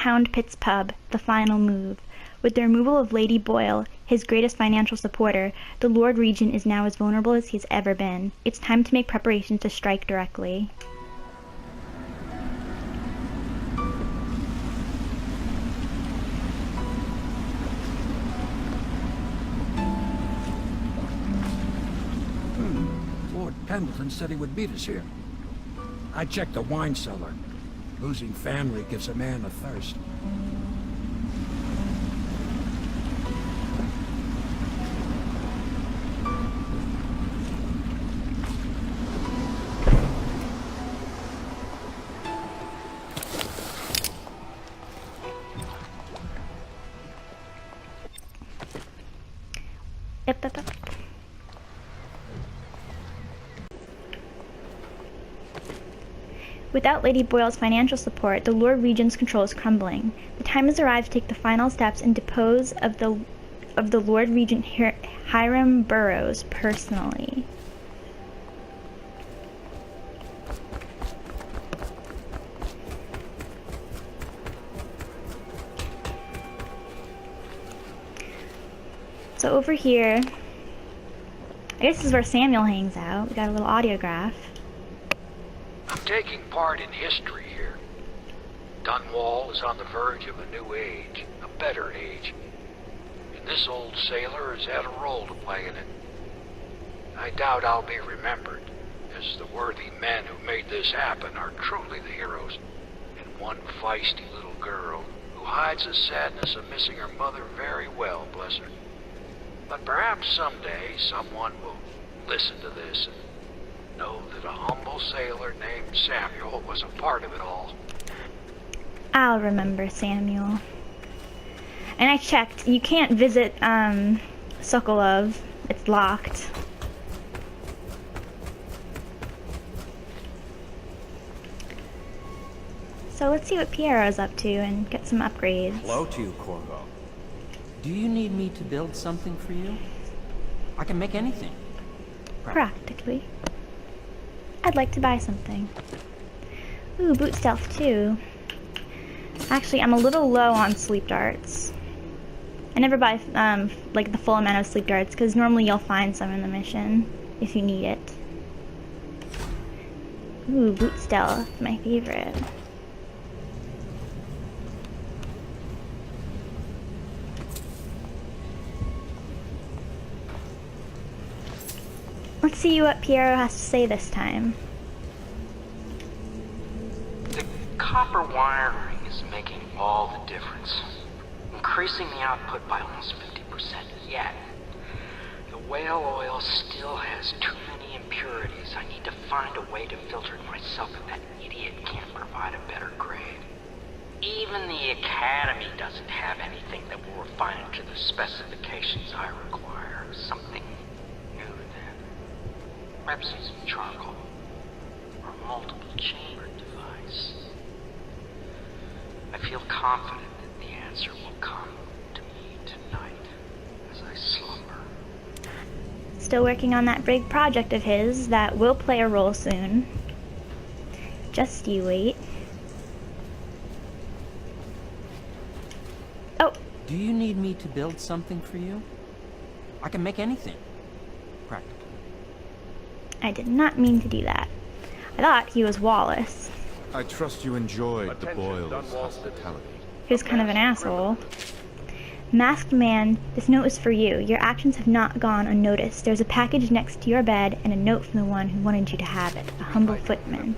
Pound Pit's pub, the final move. With the removal of Lady Boyle, his greatest financial supporter, the Lord Regent is now as vulnerable as he's ever been. It's time to make preparations to strike directly. Lord Pendleton said he would meet us here. I checked the wine cellar. Losing family gives a man a thirst. Yep. Without Lady Boyle's financial support, the Lord Regent's control is crumbling. The time has arrived to take the final steps and depose of the Lord Regent Hiram Burrows personally. So over here, I guess this is where Samuel hangs out. We got a little audiograph. I'm taking part in history here. Dunwall is on the verge of a new age, a better age. And this old sailor has had a role to play in it. I doubt I'll be remembered, as the worthy men who made this happen are truly the heroes. And one feisty little girl who hides the sadness of missing her mother very well, bless her. But perhaps someday someone will listen to this and know that a humble sailor named Samuel was a part of it all. I'll remember Samuel. And I checked. You can't visit Sokolov. It's locked. So let's see what Piero's up to and get some upgrades. Hello to you, Corvo. Do you need me to build something for you? I can make anything. Practically. I'd like to buy something. Ooh, boot stealth too. Actually, I'm a little low on sleep darts. I never buy like the full amount of sleep darts because normally you'll find some in the mission if you need it. Ooh, boot stealth, my favorite. Let's see what Piero has to say this time. The copper wiring is making all the difference, increasing the output by almost 50%. Yet, the whale oil still has too many impurities. I need to find a way to filter it myself if that idiot can't provide a better grade. Even the Academy doesn't have anything that will refine it to the specifications I require. Something new then. Perhaps using charcoal or a multiple chamber device. I feel confident that the answer will come to me tonight as I slumber. Still working on that big project of his that will play a role soon. Just you wait. Oh! Do you need me to build something for you? I can make anything. Practically. I did not mean to do that. I thought he was Wallace. I trust you enjoyed the Boyle's hospitality. He was kind of an asshole. Masked man, this note is for you. Your actions have not gone unnoticed. There's a package next to your bed and a note from the one who wanted you to have it. A humble footman.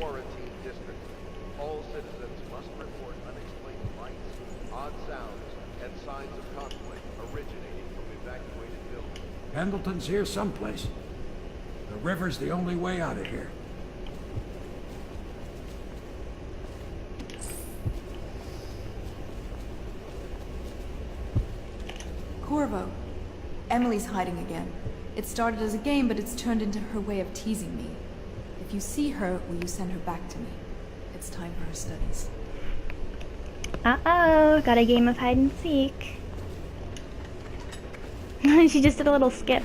All citizens must report unexplained lights, odd sounds, and signs of conflict originating from evacuated buildings. Pendleton's here someplace. The river's the only way out of here. Corvo. Emily's hiding again. It started as a game, but it's turned into her way of teasing me. If you see her, will you send her back to me? It's time for her studies. Uh-oh, got a game of hide and seek. She just did a little skip.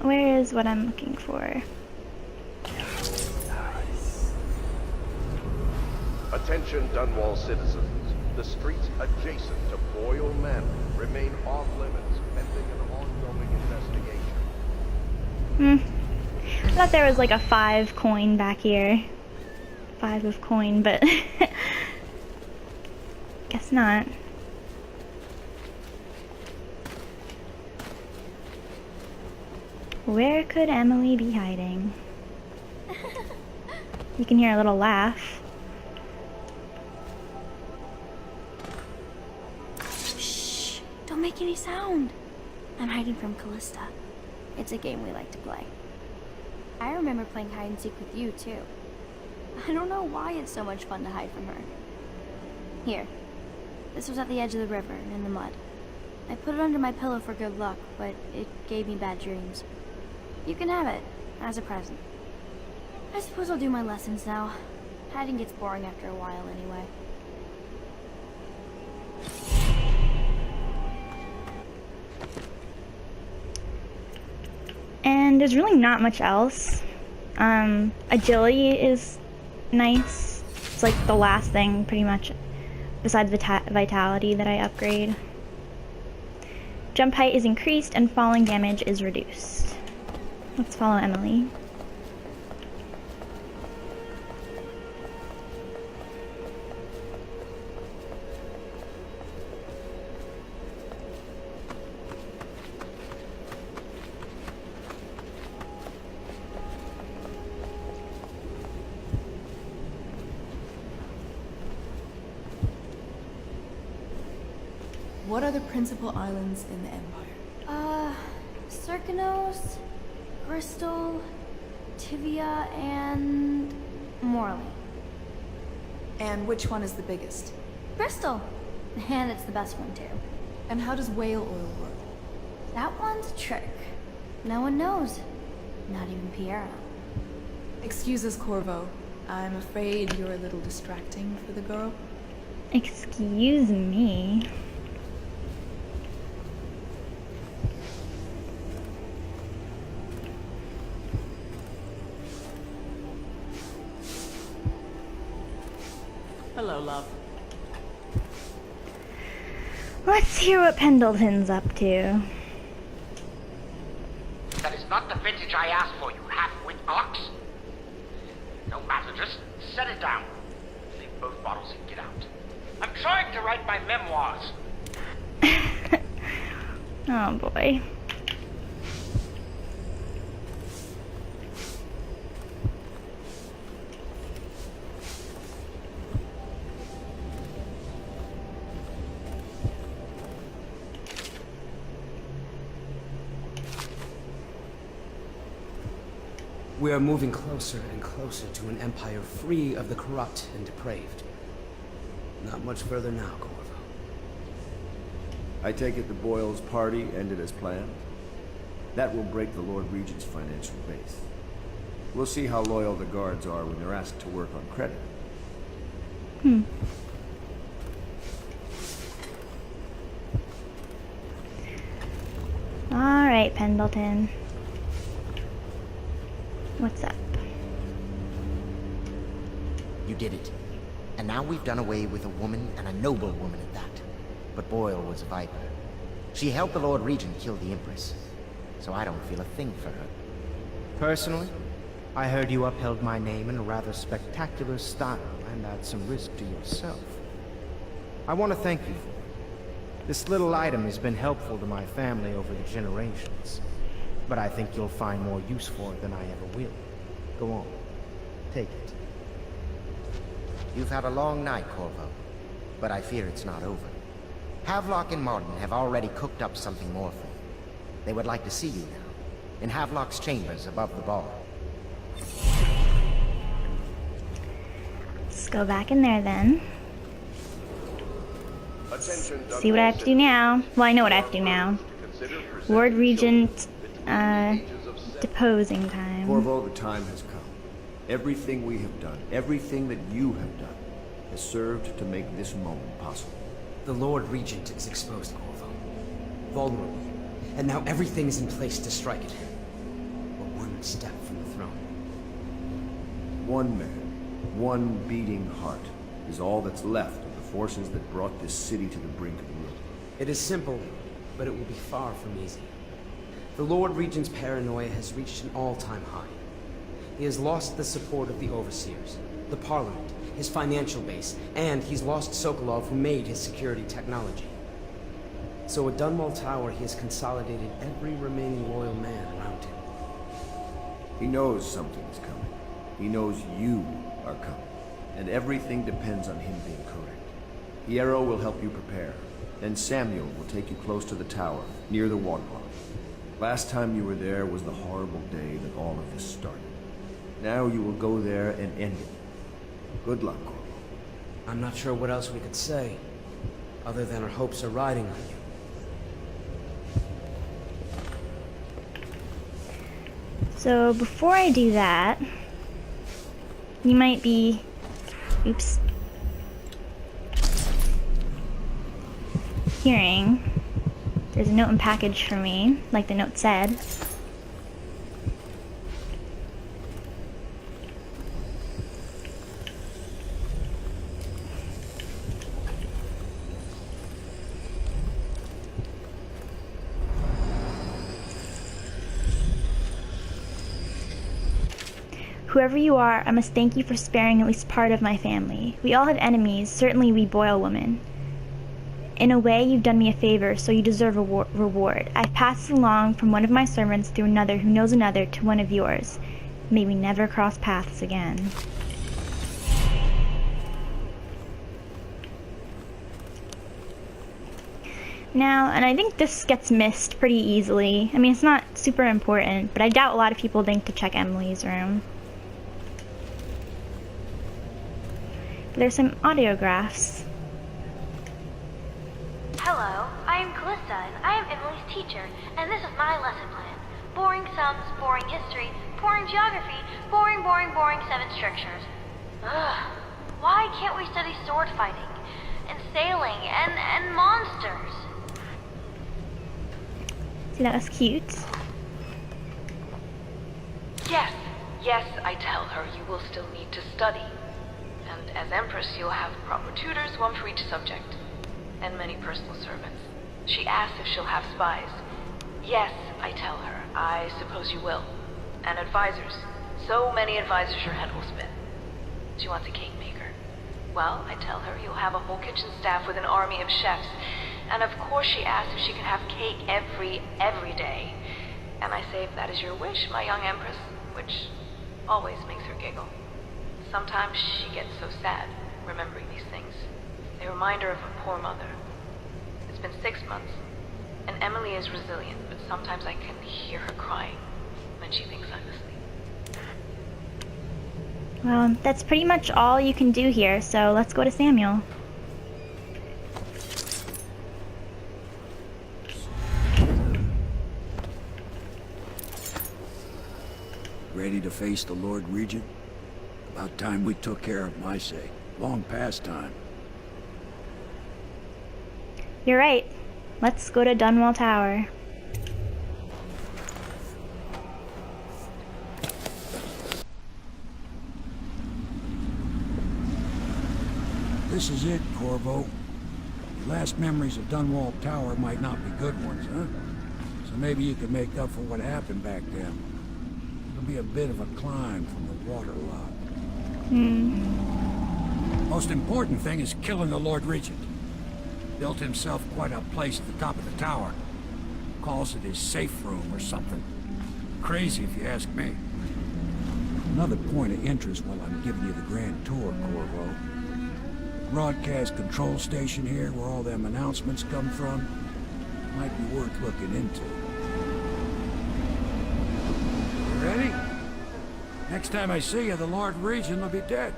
Where is what I'm looking for? Attention Dunwall citizens. The streets adjacent to Boyle Manor remain off limits pending an ongoing investigation. I thought there was like a 5 coin back here. 5 of coin, but guess not. Where could Emily be hiding? You can hear a little laugh. Shh! Don't make any sound. I'm hiding from Callista. It's a game we like to play. I remember playing hide and seek with you, too. I don't know why it's so much fun to hide from her. Here. This was at the edge of the river, in the mud. I put it under my pillow for good luck, but it gave me bad dreams. You can have it, as a present. I suppose I'll do my lessons now. Hiding gets boring after a while, anyway. And there's really not much else. Agility is nice. It's like the last thing, pretty much, besides vitality that I upgrade. Jump height is increased and falling damage is reduced. Let's follow Emily. What are the principal islands in the Empire? Circanos, Bristol, Tivia, and Morley. And which one is the biggest? Bristol! And it's the best one, too. And how does whale oil work? That one's a trick. No one knows. Not even Piero. Excuse us, Corvo. I'm afraid you're a little distracting for the girl. Excuse me. Hello, love. Let's hear what Pendleton's up to. That is not the vintage I asked for, you half-wit ox. No matter, just set it down. Leave both bottles and get out. I'm trying to write my memoirs. Oh boy. We are moving closer and closer to an empire free of the corrupt and depraved. Not much further now, Corvo. I take it the Boyle's party ended as planned? That will break the Lord Regent's financial base. We'll see how loyal the guards are when they're asked to work on credit. All right, Pendleton. What's up? You did it. And now we've done away with a woman, and a noble woman at that. But Boyle was a viper. She helped the Lord Regent kill the Empress. So I don't feel a thing for her. Personally, I heard you upheld my name in a rather spectacular style and at some risk to yourself. I want to thank you for it. This little item has been helpful to my family over the generations. But I think you'll find more use for it than I ever will. Go on. Take it. You've had a long night, Corvo. But I fear it's not over. Havelock and Martin have already cooked up something more for you. They would like to see you now, in Havelock's chambers above the bar. Let's go back in there then. Attention, See what I have to do now. Well, I know what I have to do now. Lord Regent, deposing time. Corvo, the time has come. Everything we have done, everything that you have done, has served to make this moment possible. The Lord Regent is exposed, Corvo. Vulnerable. And now everything is in place to strike it. step from the throne. One man, one beating heart, is all that's left of the forces that brought this city to the brink of ruin. It is simple, but it will be far from easy. The Lord Regent's paranoia has reached an all-time high. He has lost the support of the Overseers, the Parliament, his financial base, and he's lost Sokolov, who made his security technology. So at Dunwall Tower, he has consolidated every remaining loyal man around him. He knows something is coming. He knows you are coming. And everything depends on him being correct. Hierro will help you prepare. Then Samuel will take you close to the tower, near the waterlock. Last time you were there was the horrible day that all of this started. Now you will go there and end it. Good luck, Corvo. I'm not sure what else we could say, other than our hopes are riding on you. So before I do that, you might be, oops, hearing there's a note and package for me, like the note said. Whoever you are, I must thank you for sparing at least part of my family. We all have enemies, certainly we Boyle women. In a way, you've done me a favor, so you deserve a reward. I've passed it along from one of my servants through another who knows another to one of yours. May we never cross paths again. Now, and I think this gets missed pretty easily. I mean, it's not super important, but I doubt a lot of people think to check Emily's room. There's some audiographs. Hello, I am Callista, and I am Emily's teacher, and this is my lesson plan. Boring sums, boring history, boring geography, boring 7 strictures. Ugh, why can't we study sword fighting, and sailing, and monsters? See, that was cute. Yes, I tell her you will still need to study. And as Empress, you'll have proper tutors, one for each subject. And many personal servants. She asks if she'll have spies. Yes, I tell her. I suppose you will. And advisors. So many advisors your head will spin. She wants a cake maker. Well, I tell her you'll have a whole kitchen staff with an army of chefs. And of course she asks if she can have cake every day. And I say if that is your wish, my young Empress, which always makes her giggle. Sometimes she gets so sad, remembering these things. They remind her of her poor mother. It's been 6 months, and Emily is resilient, but sometimes I can hear her crying when she thinks I'm asleep. Well, that's pretty much all you can do here, so let's go to Samuel. Ready to face the Lord Regent? About time we took care of my sake. Long past time. You're right. Let's go to Dunwall Tower. This is it, Corvo. Your last memories of Dunwall Tower might not be good ones, huh? So maybe you can make up for what happened back then. It'll be a bit of a climb from the waterlock. Most important thing is killing the Lord Regent. Built himself quite a place at the top of the tower. Calls it his safe room or something. Crazy if you ask me. Another point of interest while I'm giving you the grand tour, Corvo. The broadcast control station here, where all them announcements come from, might be worth looking into. You ready? Next time I see you, the Lord Regent will be dead.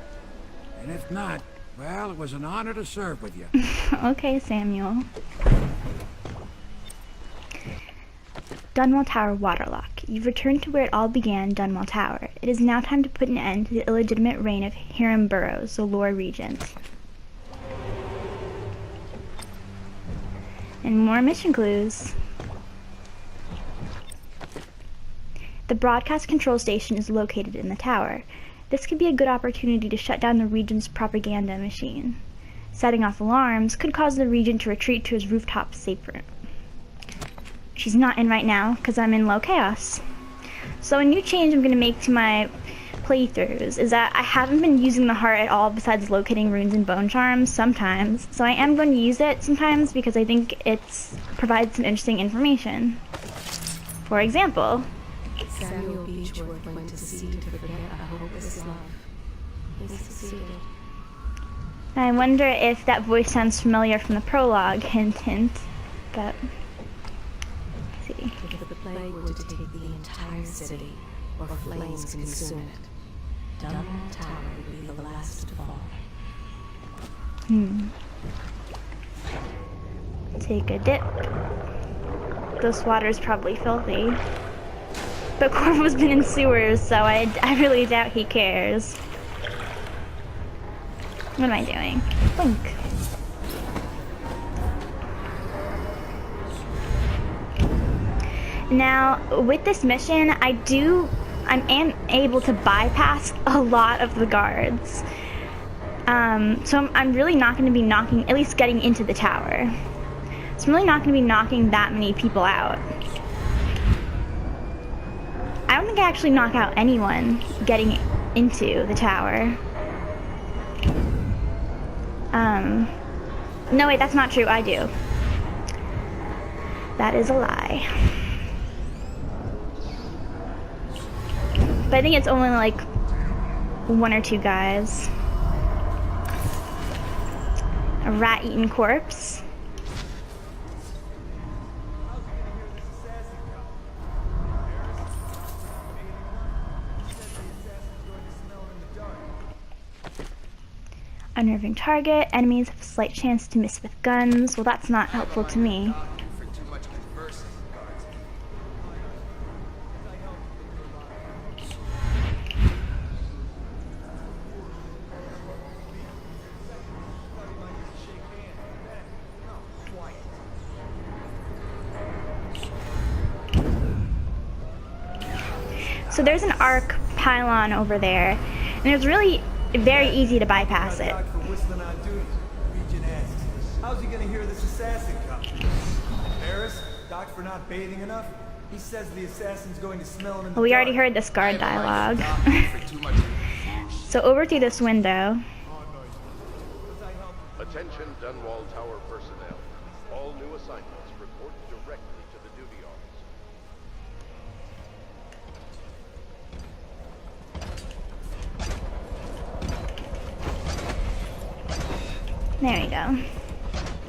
And if not, well, it was an honor to serve with you. Okay, Samuel. Dunwall Tower Waterlock. You've returned to where it all began, Dunwall Tower. It is now time to put an end to the illegitimate reign of Hiram Burrows, the Lord Regent. And more mission clues. The broadcast control station is located in the tower. This could be a good opportunity to shut down the Regent's propaganda machine. Setting off alarms could cause the Regent to retreat to his rooftop safe room. She's not in right now because I'm in low chaos. So a new change I'm going to make to my playthroughs is that I haven't been using the heart at all besides locating runes and bone charms sometimes. So I am going to use it sometimes because I think it provides some interesting information. For example, Samuel Beechworth went to sea to forget a hopeless love. He succeeded. I wonder if that voice sounds familiar from the prologue, hint hint, but let's see. If the plague were to take the entire city, or flames consume it, Dunwall Tower would be the last to fall. Take a dip. This water's probably filthy. But Corvo's been in sewers, so I really doubt he cares. What am I doing? Blink. Now, with this mission, I'm able to bypass a lot of the guards. So I'm really not going to be knocking, at least getting into the tower. So I'm really not going to be knocking that many people out. I don't think I actually knock out anyone getting into the tower. No wait, that's not true, I do. That is a lie. But I think it's only like 1 or 2 guys. A rat-eaten corpse. Unnerving target. Enemies have a slight chance to miss with guns. Well, that's not helpful to me. So there's an arc pylon over there, and it's really very easy to bypass it. How's he gonna hear this assassin come? Paris, Doc for not bathing enough? He says the assassin's going to smell him in the Well, we dark. already heard this guard dialogue. So over through this window. Attention Dunwall Tower personnel. All new assignments report directly to the duty office. There we go.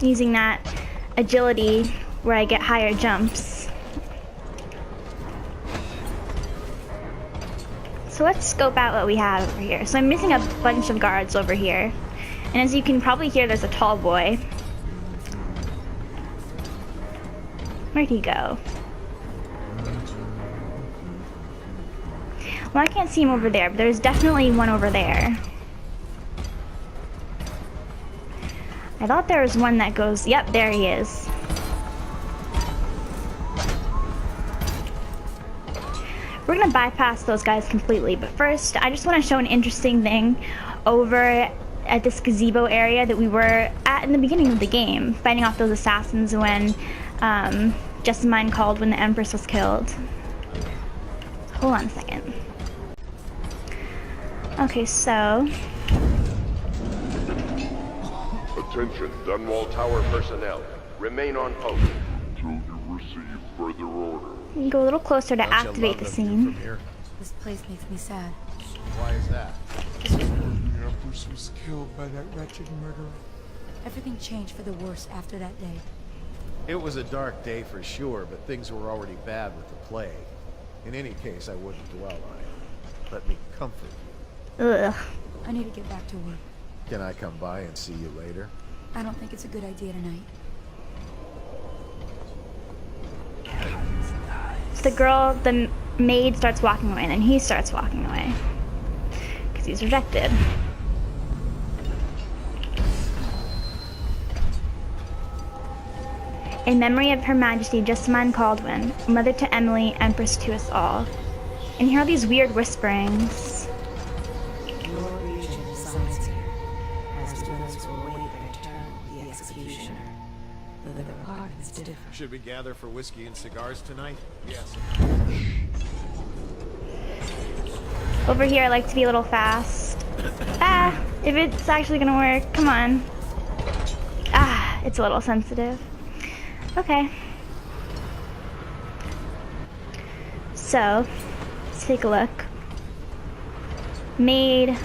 Using that agility where I get higher jumps. So let's scope out what we have over here. So I'm missing a bunch of guards over here. And as you can probably hear, there's a tall boy. Where'd he go? Well, I can't see him over there, but there's definitely one over there. I thought there was one that goes, yep, there he is. We're gonna bypass those guys completely, but first, I just wanna show an interesting thing over at this gazebo area that we were at in the beginning of the game, fighting off those assassins when Jessamine called when the Empress was killed. Hold on a second. Okay, so Attention Dunwall Tower personnel. Remain on post until you receive further order. you can go a little closer to activate the scene. This place makes me sad. Why is that? The Empress was killed by that wretched murderer. Everything changed for the worse after that day. It was a dark day for sure, but things were already bad with the plague. In any case, I wouldn't dwell on it. Let me comfort you. Ugh. I need to get back to work. Can I come by and see you later? I don't think it's a good idea tonight. The maid starts walking away, and then he starts walking away. Because he's rejected. In memory of Her Majesty Jessamine Caldwin, Mother to Emily, Empress to us all. and hear all these weird whisperings. Your region resides here, as do those who await their turn, the executioner. Though the requirements differ. Should we gather for whiskey and cigars tonight? Yes. Over here, I like to be a little fast. Ah, if it's actually gonna work, come on. Ah, it's a little sensitive. Okay. So, let's take a look. Maid,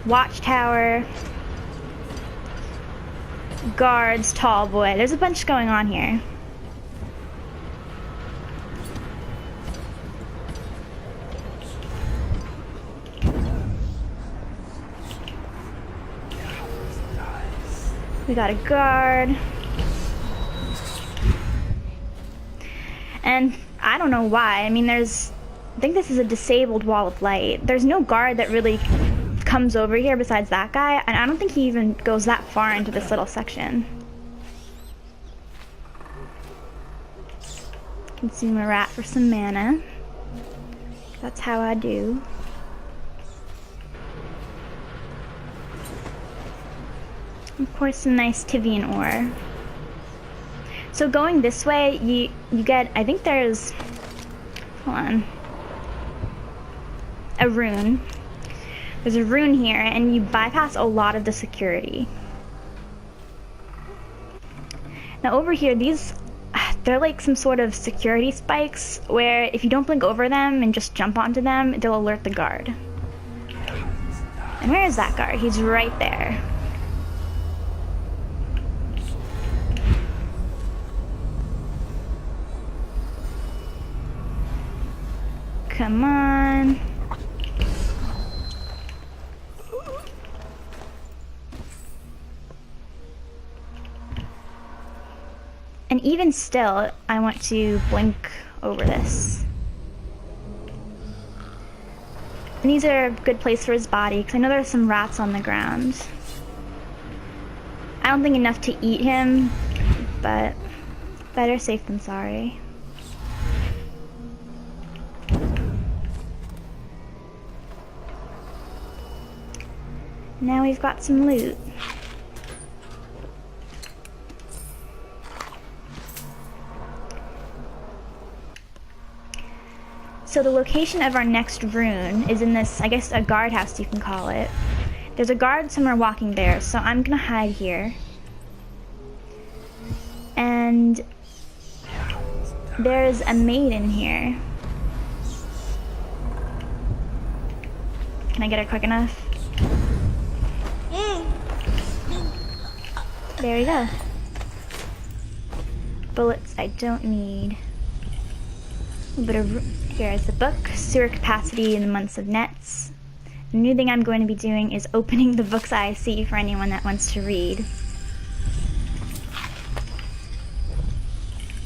watchtower, guards, tall boy. There's a bunch going on here. We got a guard. And I don't know why. I mean, I think this is a disabled wall of light. There's no guard that really comes over here besides that guy, and I don't think he even goes that far into this little section. Consume a rat for some mana. That's how I do. Of course, some nice Tivian ore. So going this way, you get, I think there's, hold on, a rune. There's a rune here, and you bypass a lot of the security. Now over here, they're like some sort of security spikes, where if you don't blink over them and just jump onto them, they'll alert the guard. And where is that guard? He's right there. Come on. And even still, I want to blink over this. And these are a good place for his body, because I know there's some rats on the ground. I don't think enough to eat him, but better safe than sorry. Now we've got some loot. So the location of our next rune is in this, I guess, a guardhouse you can call it. There's a guard somewhere walking there, so I'm gonna hide here. And there's a maid in here. Can I get her quick enough? There we go. Bullets I don't need. A bit of, here's the book, sewer capacity in the months of nets. The new thing I'm going to be doing is opening the books I see for anyone that wants to read.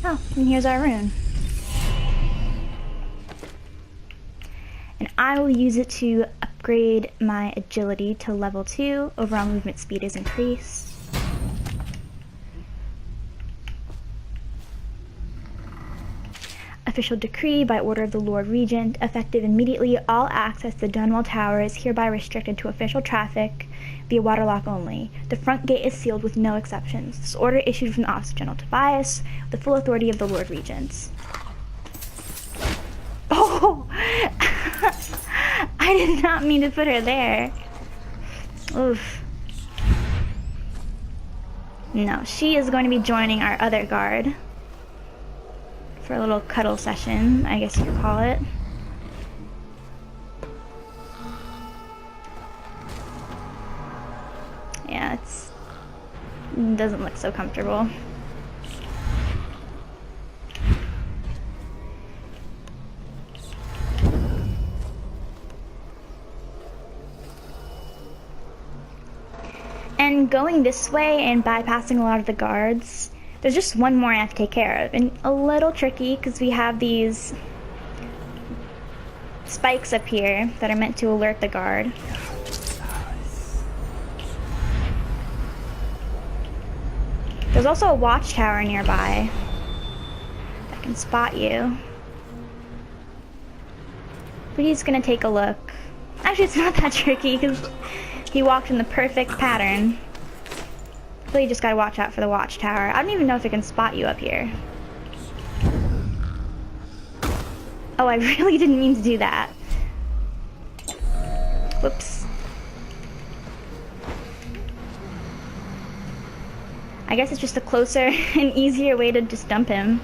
Oh, and here's our rune. And I will use it to upgrade my agility to level 2. Overall movement speed is increased. Official decree by order of the Lord Regent, effective immediately, all access to the Dunwall Tower is hereby restricted to official traffic via waterlock only. The front gate is sealed with no exceptions. This order issued from the Office of General Tobias, with the full authority of the Lord Regent. Oh! I did not mean to put her there. Oof. No, she is going to be joining our other guard. For a little cuddle session, I guess you could call it. Yeah, it doesn't look so comfortable. And going this way and bypassing a lot of the guards, there's just one more I have to take care of, and a little tricky because we have these spikes up here that are meant to alert the guard. There's also a watchtower nearby that can spot you. But he's gonna take a look. Actually, it's not that tricky because he walked in the perfect pattern. So you just gotta watch out for the watchtower. I don't even know if it can spot you up here. Oh, I really didn't mean to do that. Whoops. I guess it's just a closer and easier way to just dump him.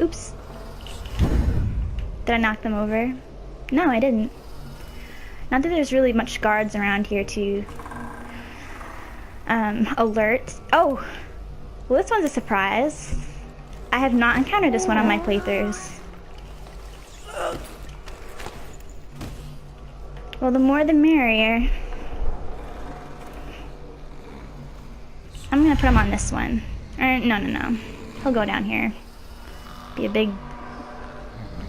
Oops. Did I knock them over? No, I didn't. Not that there's really much guards around here to alert. Oh! Well, this one's a surprise. I have not encountered this one on my playthroughs. Well, the more the merrier. I'm gonna put him on this one. No. He'll go down here. Be a big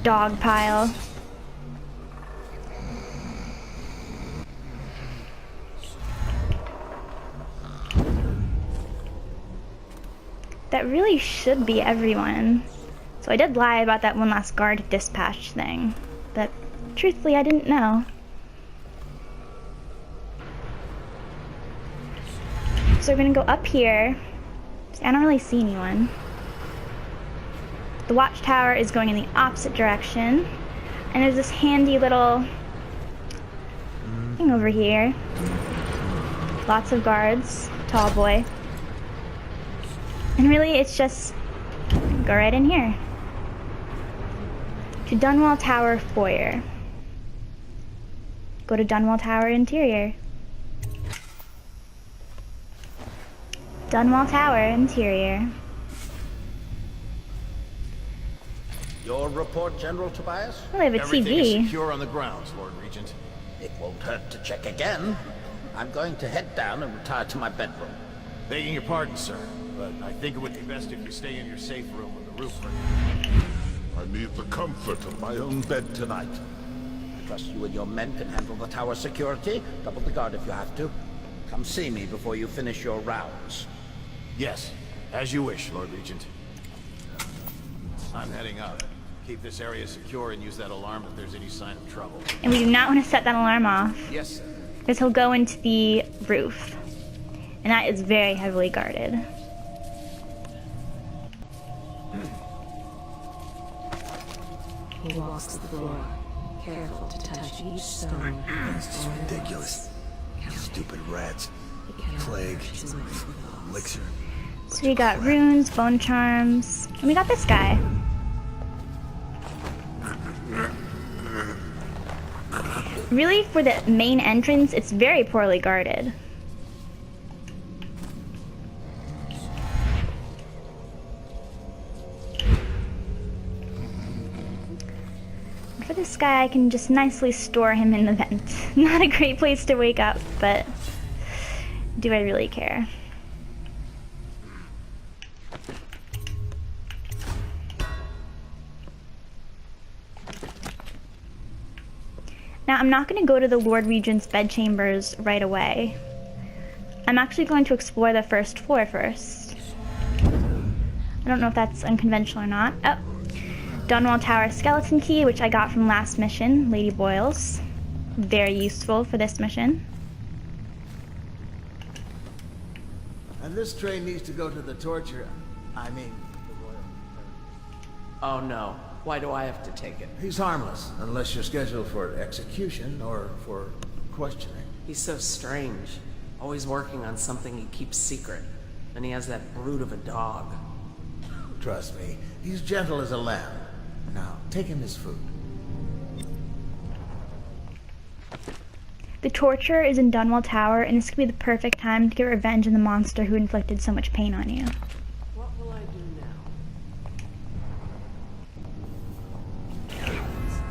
dog pile. That really should be everyone. So I did lie about that one last guard dispatch thing. But truthfully, I didn't know. So we're gonna go up here. I don't really see anyone. The watchtower is going in the opposite direction. And there's this handy little thing over here. Lots of guards. Tall boy. And really, it's just go right in here. To Dunwall Tower foyer. Go to Dunwall Tower interior. Dunwall Tower interior. Your report, General Tobias? Well, they have a Everything TV. is secure on the grounds, Lord Regent. It won't hurt to check again. I'm going to head down and retire to my bedroom. Begging your pardon, sir, but I think it would be best if you stay in your safe room with the roof for I need the comfort of my own bed tonight. I trust you and your men can handle the tower security. Double the guard if you have to. Come see me before you finish your rounds. Yes, as you wish, Lord Regent. I'm heading up. Keep this area secure and use that alarm if there's any sign of trouble. And we do not want to set that alarm off. Yes, sir. Because he'll go into the roof. And that is very heavily guarded. He walks the floor, careful to touch each stone. It's just ridiculous. Stupid rats. Plague. Elixir. So we got runes, bone charms, and we got this guy. Really, for the main entrance, it's very poorly guarded. For this guy, I can just nicely store him in the vent. Not a great place to wake up, but do I really care? Now, I'm not going to go to the Lord Regent's bedchambers right away. I'm actually going to explore the first floor first. I don't know if that's unconventional or not. Oh, Dunwall Tower skeleton key, which I got from last mission, Lady Boyle's. Very useful for this mission. And this train needs to go to the torture. I mean, the royal. Oh no. Why do I have to take it? He's harmless, unless you're scheduled for execution or for questioning. He's so strange. Always working on something he keeps secret. And he has that brute of a dog. Trust me, he's gentle as a lamb. Now, take him his food. The torture is in Dunwall Tower, and this could be the perfect time to get revenge on the monster who inflicted so much pain on you. What will I do now?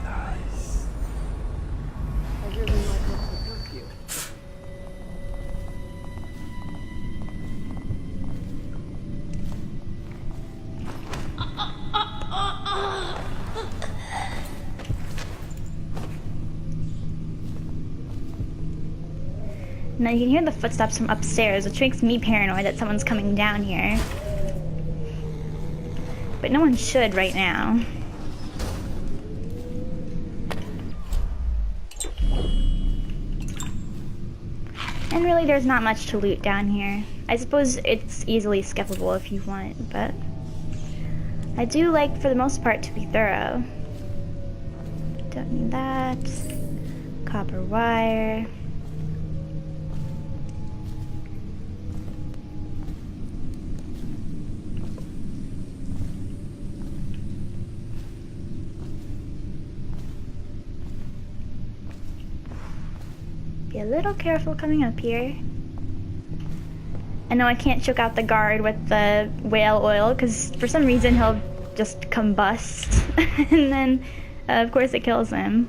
Nice. I really might have to cook you. Now you can hear the footsteps from upstairs, which makes me paranoid that someone's coming down here. but no one should right now. And really, there's not much to loot down here. I suppose it's easily skippable if you want, but I do like, for the most part, to be thorough. Don't need that. Copper wire. Be a little careful coming up here. I know I can't choke out the guard with the whale oil because for some reason he'll just combust and then of course it kills him.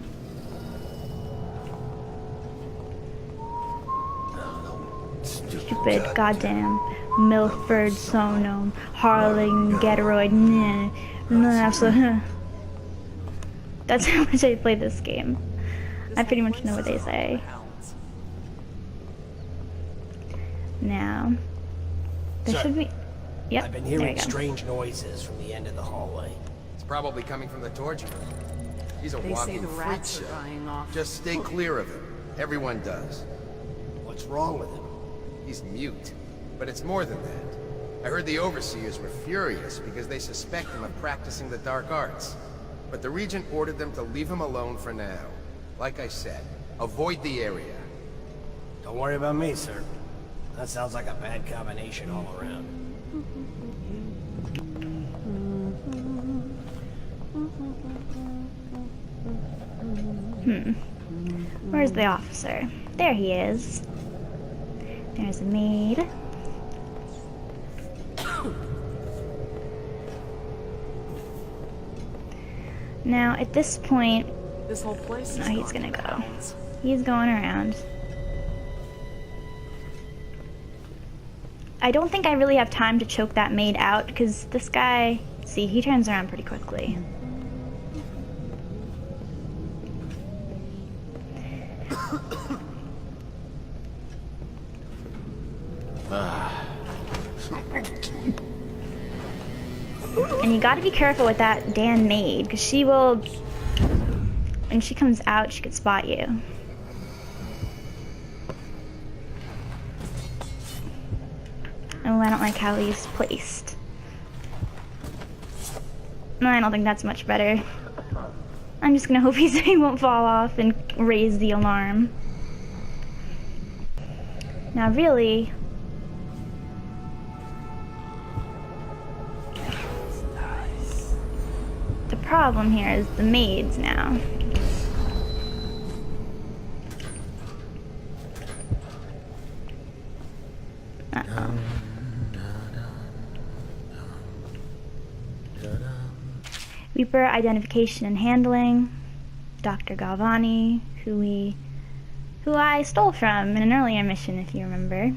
Stupid goddamn Milford Sonome Harling Getaroid. That's how much I play this game. I pretty much know what they say. Now, there should be. Yep. I've been hearing strange noises from the end of the hallway. It's probably coming from the torture room. He's a They say walking the freak rats show. are dying off. Just stay clear of him. Everyone does. What's wrong with him? He's mute. But it's more than that. I heard the Overseers were furious because they suspect him of practicing the dark arts. But the Regent ordered them to leave him alone for now. Like I said, avoid the area. Don't worry about me, sir. That sounds like a bad combination all around. Where's the officer? There he is. There's a maid. Now, at this point, This whole place is he's gonna go. He's going around. I don't think I really have time to choke that maid out because this guy, see, he turns around pretty quickly. And you gotta be careful with that damn maid because she will, when she comes out, she could spot you. Oh, I don't like how he's placed. No, I don't think that's much better. I'm just gonna hope he won't fall off and raise the alarm. Now really... the problem here is the maids now. Uh-oh. Reaper identification and handling. Dr. Galvani, who I stole from in an earlier mission, if you remember.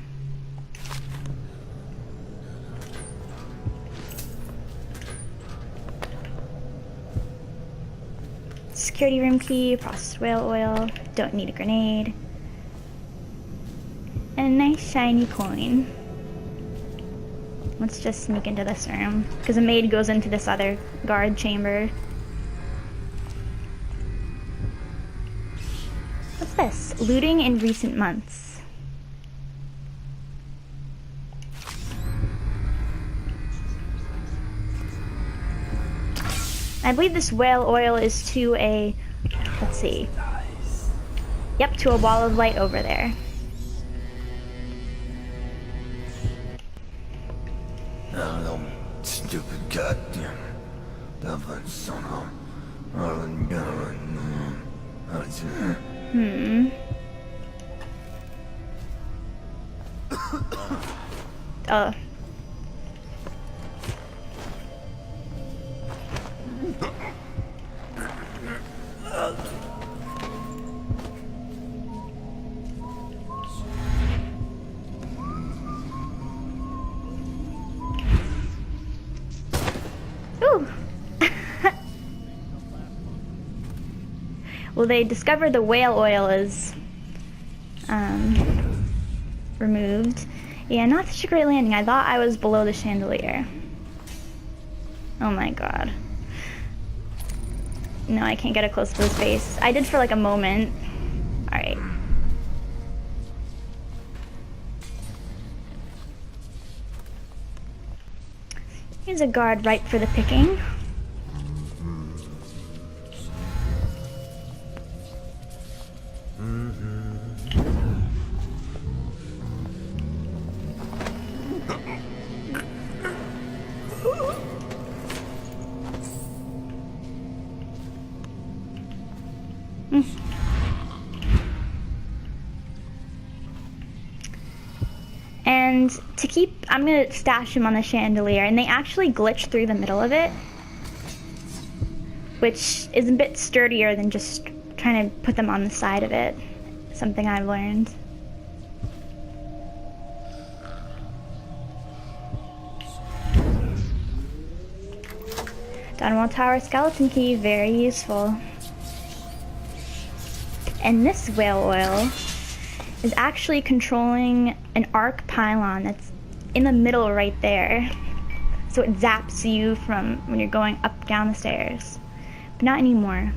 Security room key, processed whale oil, don't need a grenade. And a nice shiny coin. Let's just sneak into this room, because a maid goes into this other guard chamber. What's this? Looting in recent months. I believe this whale oil is to a, let's see. Yep, to a ball of light over there. Stupid goddamn double son of Arlen Oh. Well, they discovered the whale oil is removed. Yeah, not such a great landing. I thought I was below the chandelier. Oh my god. No, I can't get it close to his face. I did for like a moment. Alright. Here's a guard ripe for the picking. And to keep, I'm gonna stash him on the chandelier, and they actually glitch through the middle of it, which is a bit sturdier than just trying to put them on the side of it. Something I've learned. Dunwall Tower skeleton key, very useful. And this whale oil is actually controlling an arc pylon that's in the middle right there. So it zaps you from when you're going up down the stairs. But not anymore.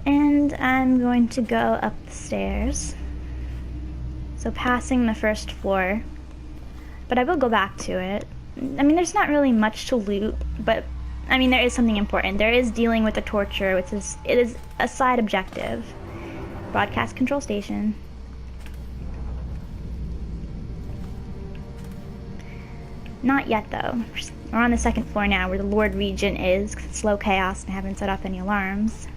And I'm going to go up the stairs. So passing the first floor. But I will go back to it. I mean, there's not really much to loot, but I mean, there is something important. There is dealing with the torture, which is, it is a side objective. Broadcast control station. Not yet, though. We're on the second floor now, where the Lord Regent is, because it's low chaos and I haven't set off any alarms.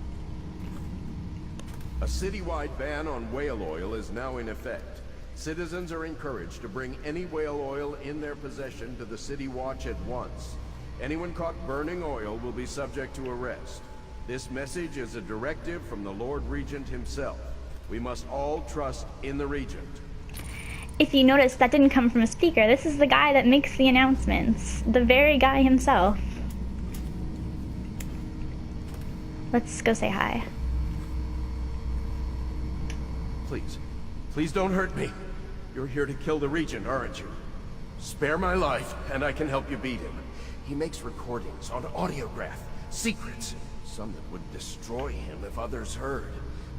A citywide ban on whale oil is now in effect. Citizens are encouraged to bring any whale oil in their possession to the City Watch at once. Anyone caught burning oil will be subject to arrest. This message is a directive from the Lord Regent himself. We must all trust in the Regent. If you notice, that didn't come from a speaker. This is the guy that makes the announcements. The very guy himself. Let's go say hi. Please don't hurt me. You're here to kill the Regent, aren't you? Spare my life, and I can help you beat him. He makes recordings on audiograph, secrets, some that would destroy him if others heard.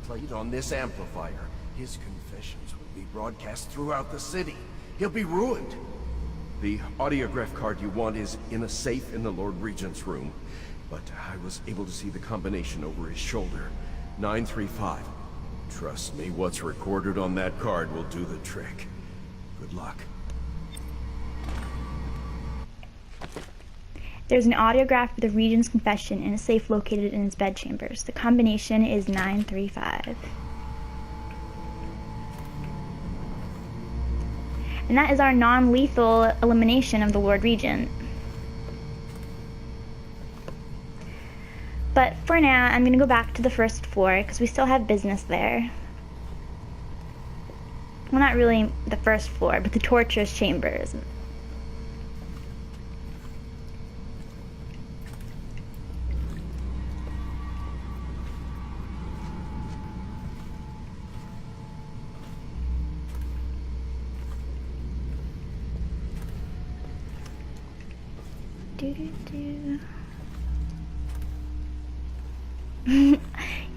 Played on this amplifier, his confessions would be broadcast throughout the city. He'll be ruined. The audiograph card you want is in a safe in the Lord Regent's room, but I was able to see the combination over his shoulder. 935. Trust me, what's recorded on that card will do the trick. Good luck. There's an audiograph with the Regent's confession in a safe located in his bedchambers. The combination is 935. And that is our non-lethal elimination of the Lord Regent. But for now, I'm going to go back to the first floor, because we still have business there. Well, not really the first floor, but the torturous chambers.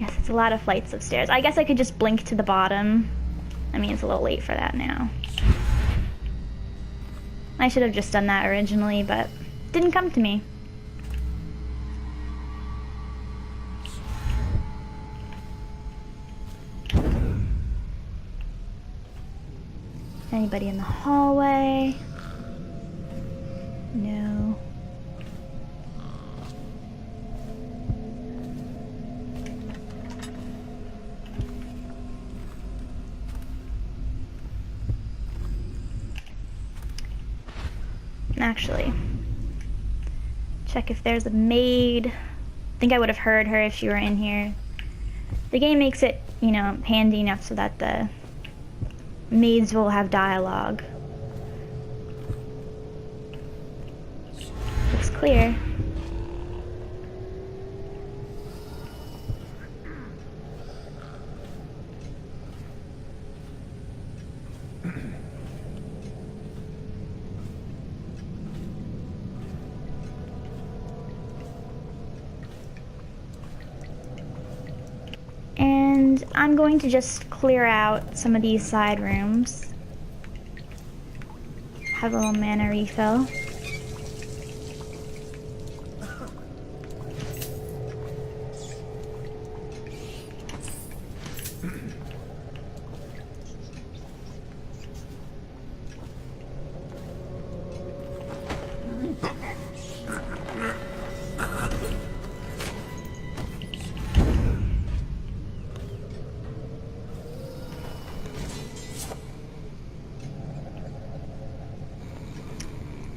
Yes, it's a lot of flights of stairs. I guess I could just blink to the bottom. I mean, it's a little late for that now. I should have just done that originally, but it didn't come to me. Anybody in the hallway? No. Actually, check if there's a maid. I think I would have heard her if she were in here. The game makes it, you know, handy enough so that the maids will have dialogue. Looks clear. And I'm going to just clear out some of these side rooms. Have a little mana refill.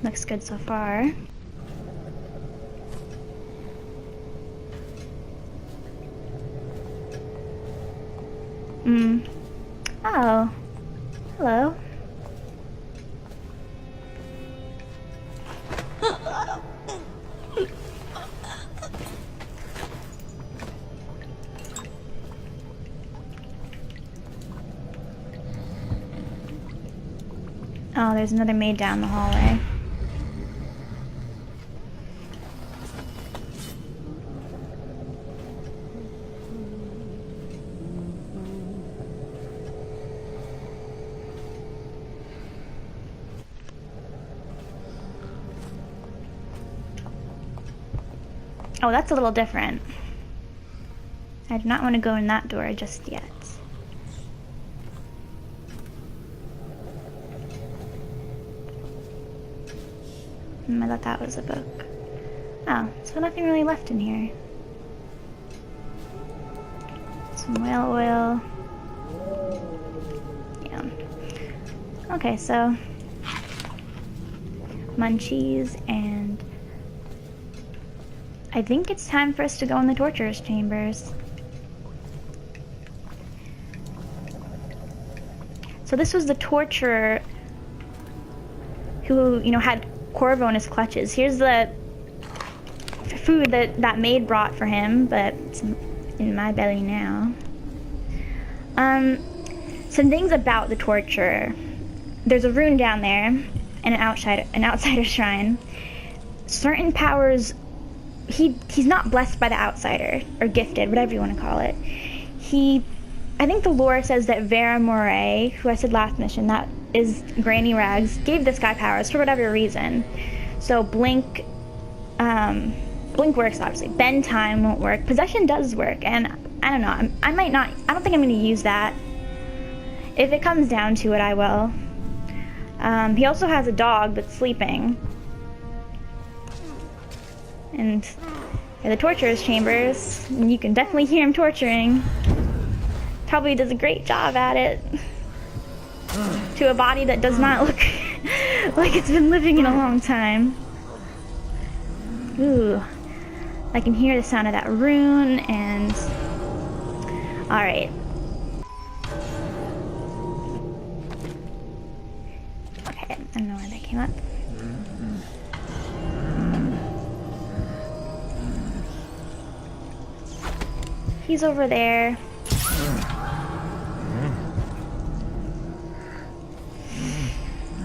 Looks good so far. Oh. Hello. Oh, there's another maid down the hallway. Oh, that's a little different. I do not want to go in that door just yet. I thought that was a book. Oh, so nothing really left in here. Some whale oil. Yeah. Okay, so munchies, and I think it's time for us to go in the torturer's chambers. So this was the torturer who, you know, had Corvo in his clutches. Here's the food that maid brought for him, but it's in my belly now. Some things about the torturer. There's a rune down there, and an outsider shrine. Certain powers, he's not blessed by the outsider, or gifted, whatever you want to call it. I think the lore says that Vera Moray, who I said last mission, that is Granny Rags, gave this guy powers for whatever reason. So blink works, obviously. Bend time won't work. Possession does work, and I don't know, I don't think I'm going to use that. If it comes down to it, I will. He also has a dog that's sleeping. And in the torturer's chambers, and you can definitely hear him torturing. Probably does a great job at it. To a body that does not look like it's been living in a long time. Ooh. I can hear the sound of that rune, and... Alright. Okay, I don't know why that came up. He's over there.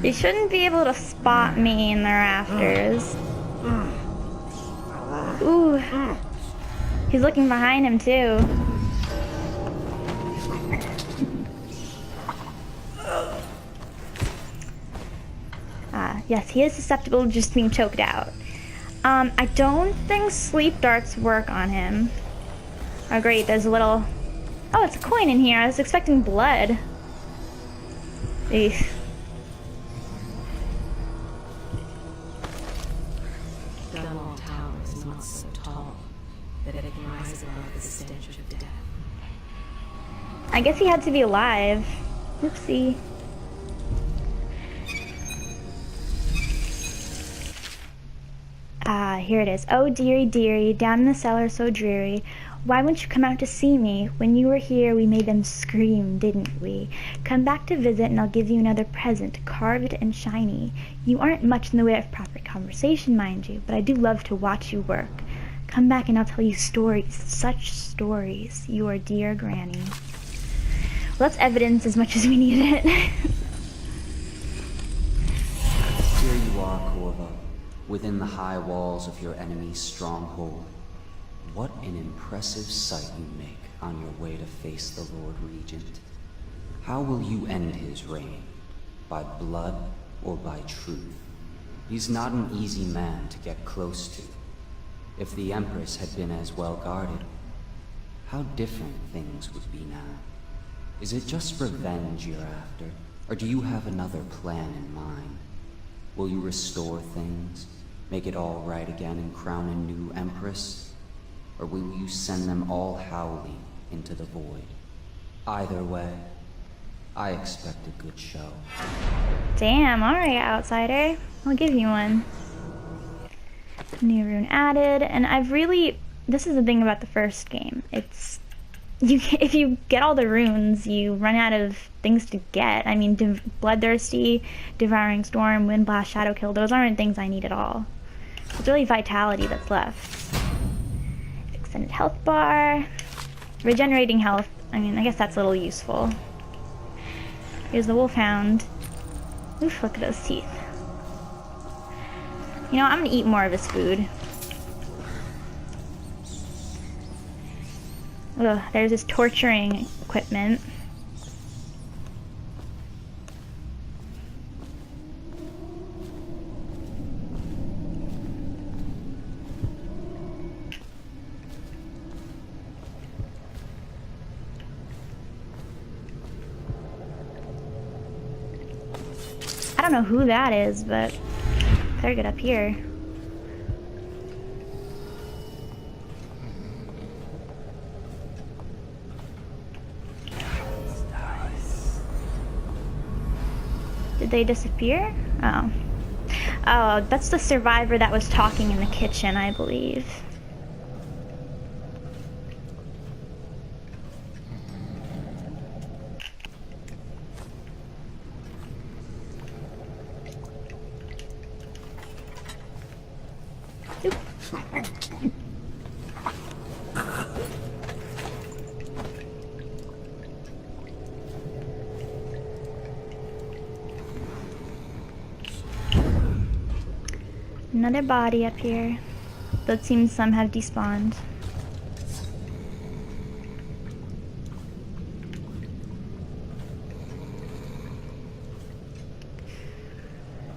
You shouldn't be able to spot me in the rafters. Ooh. He's looking behind him too. Yes, he is susceptible to just being choked out. I don't think sleep darts work on him. Oh great, there's a little... Oh, it's a coin in here. I was expecting blood. Eesh. Dunwall Tower is not so tall that it can rise above the stench of death. I guess he had to be alive. Oopsie. Here it is. Oh, dearie, dearie, down in the cellar so dreary. Why wouldn't you come out to see me? When you were here, we made them scream, didn't we? Come back to visit, and I'll give you another present, carved and shiny. You aren't much in the way of proper conversation, mind you, but I do love to watch you work. Come back and I'll tell you stories, such stories, your dear granny. Well, that's evidence as much as we need it. Here you are, Corvo, within the high walls of your enemy's stronghold. What an impressive sight you make on your way to face the Lord Regent. How will you end his reign? By blood or by truth? He's not an easy man to get close to. If the Empress had been as well guarded, how different things would be now. Is it just revenge you're after, or do you have another plan in mind? Will you restore things, make it all right again and crown a new Empress? Or will you send them all howling into the void? Either way, I expect a good show. Damn, alright, outsider. I'll give you one. New rune added, and this is the thing about the first game. If you get all the runes, you run out of things to get. I mean, Bloodthirsty, Devouring Storm, Windblast, Shadow Kill, those aren't things I need at all. It's really Vitality that's left. Extended health bar. Regenerating health, I mean, I guess that's a little useful. Here's the Wolfhound. Oof, look at those teeth. You know, I'm gonna eat more of his food. Ugh, there's his torturing equipment. I don't know who that is, but better get up here. Did they disappear? Oh. Oh, that's the survivor that was talking in the kitchen, I believe. Another body up here, though it seems some have despawned.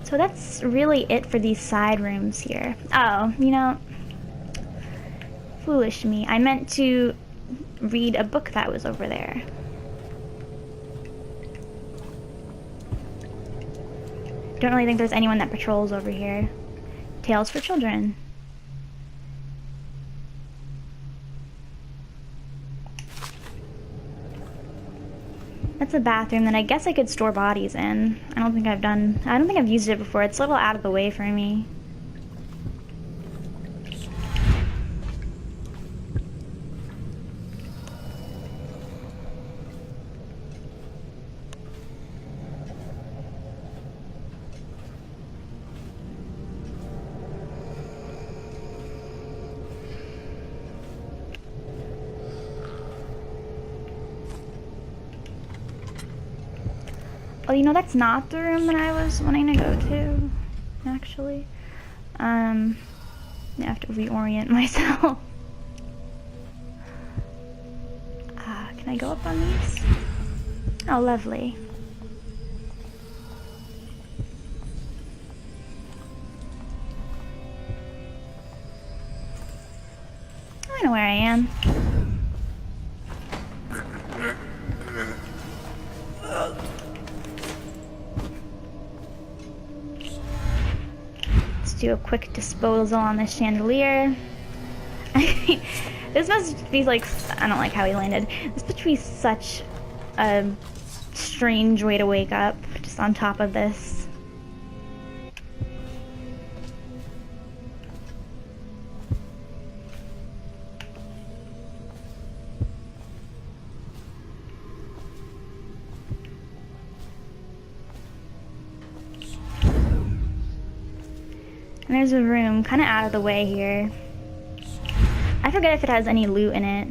So that's really it for these side rooms here. Oh, you know, foolish me. I meant to read a book that was over there. Don't really think there's anyone that patrols over here. Tales for children. That's a bathroom that I guess I could store bodies in. I don't think I've used it before. It's a little out of the way for me. Oh, you know, that's not the room that I was wanting to go to, actually. I have to reorient myself. Can I go up on these? Oh, lovely. I know where I am. Do a quick disposal on this chandelier. This must be like, I don't like how he landed. This must be such a strange way to wake up, just on top of this. And there's a room kind of out of the way here. I forget if it has any loot in it.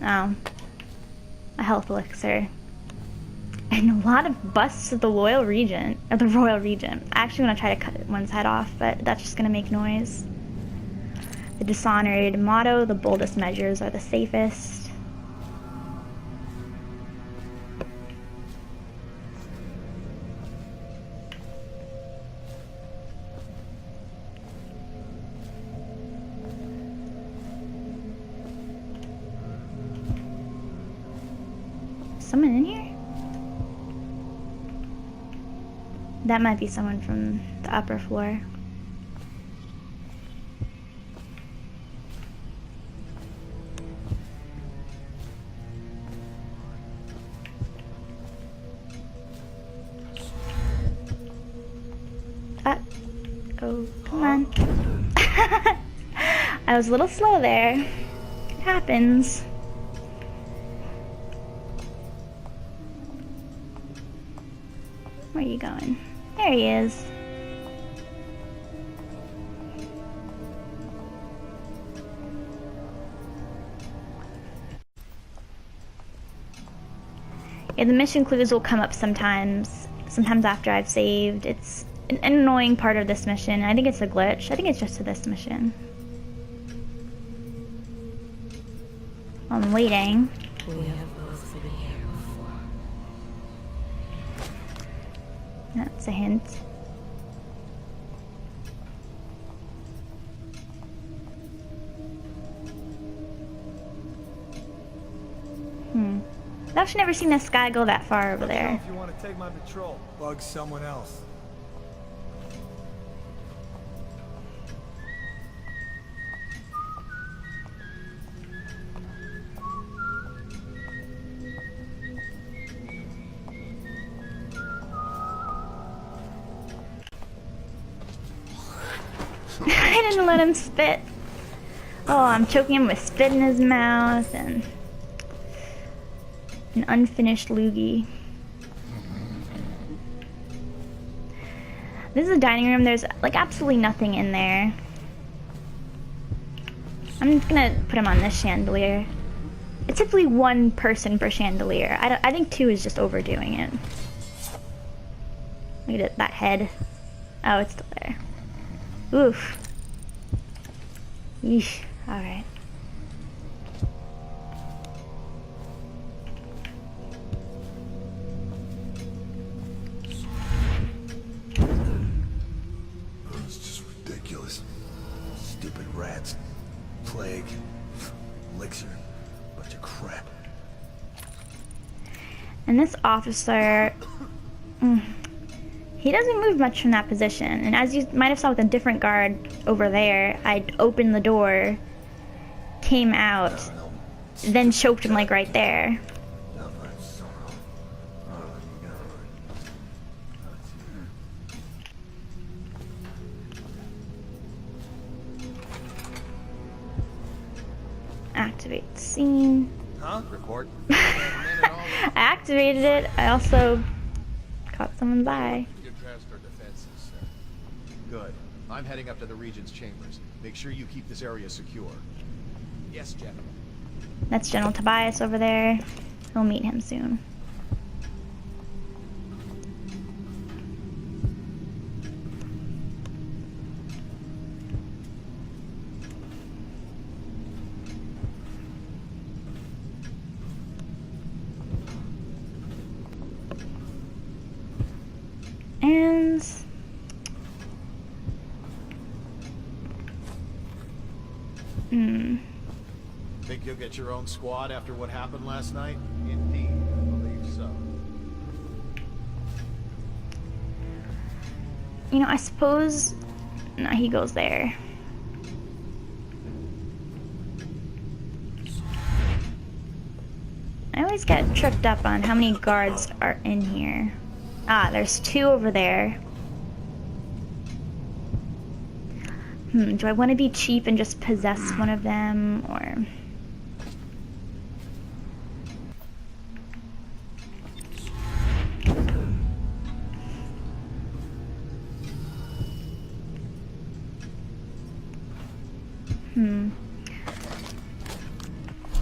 Oh. A health elixir. And a lot of busts of the Royal Regent. I actually want to try to cut one's head off, but that's just going to make noise. The Dishonored motto, the boldest measures are the safest. Someone in here? That might be someone from the upper floor. Oh, come on. I was a little slow there. It happens. Where are you going? There he is. Yeah, the mission clues will come up sometimes after I've saved. It's an annoying part of this mission. I think it's a glitch. I think it's just to this mission. I'm waiting. We have both been here before. That's a hint. I've actually never seen this guy go that far over there. If you want to take my patrol, bug someone else. I didn't let him spit. Oh, I'm choking him with spit in his mouth and an unfinished loogie. This is a dining room. There's like absolutely nothing in there. I'm just gonna put him on this chandelier. It's typically one person per chandelier. I think two is just overdoing it. Look at it, that head. Oh, it's still there. Oof. Yeesh. Alright. It's just ridiculous. Stupid rats. Plague. Elixir. Bunch of crap. And this officer... he doesn't move much from that position, and as you might have saw with a different guard over there, I opened the door, came out, then choked him like right there. Activate scene. Huh? Record. I activated it. I also caught someone's eye. Good. I'm heading up to the Regent's chambers. Make sure you keep this area secure. Yes, General. That's General Tobias over there. We'll meet him soon. And... Think you'll get your own squad after what happened last night? Indeed, I believe so. You know, I suppose... No, he goes there. I always get tripped up on how many guards are in here. Ah, there's two over there. Do I want to be cheap and just possess one of them, or...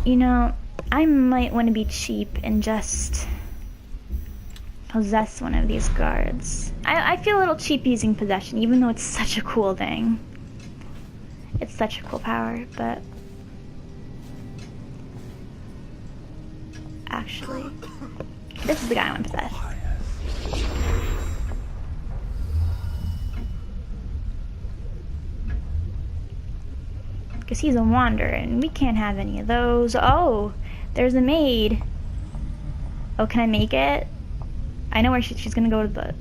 You know, I might want to be cheap and just possess one of these guards. I feel a little cheap using possession, even though it's such a cool thing. It's such a cool power, but actually, this is the guy I want to possess. Because he's a wanderer, and we can't have any of those. Oh, there's a maid. Oh, can I make it? I know where she's gonna go to the...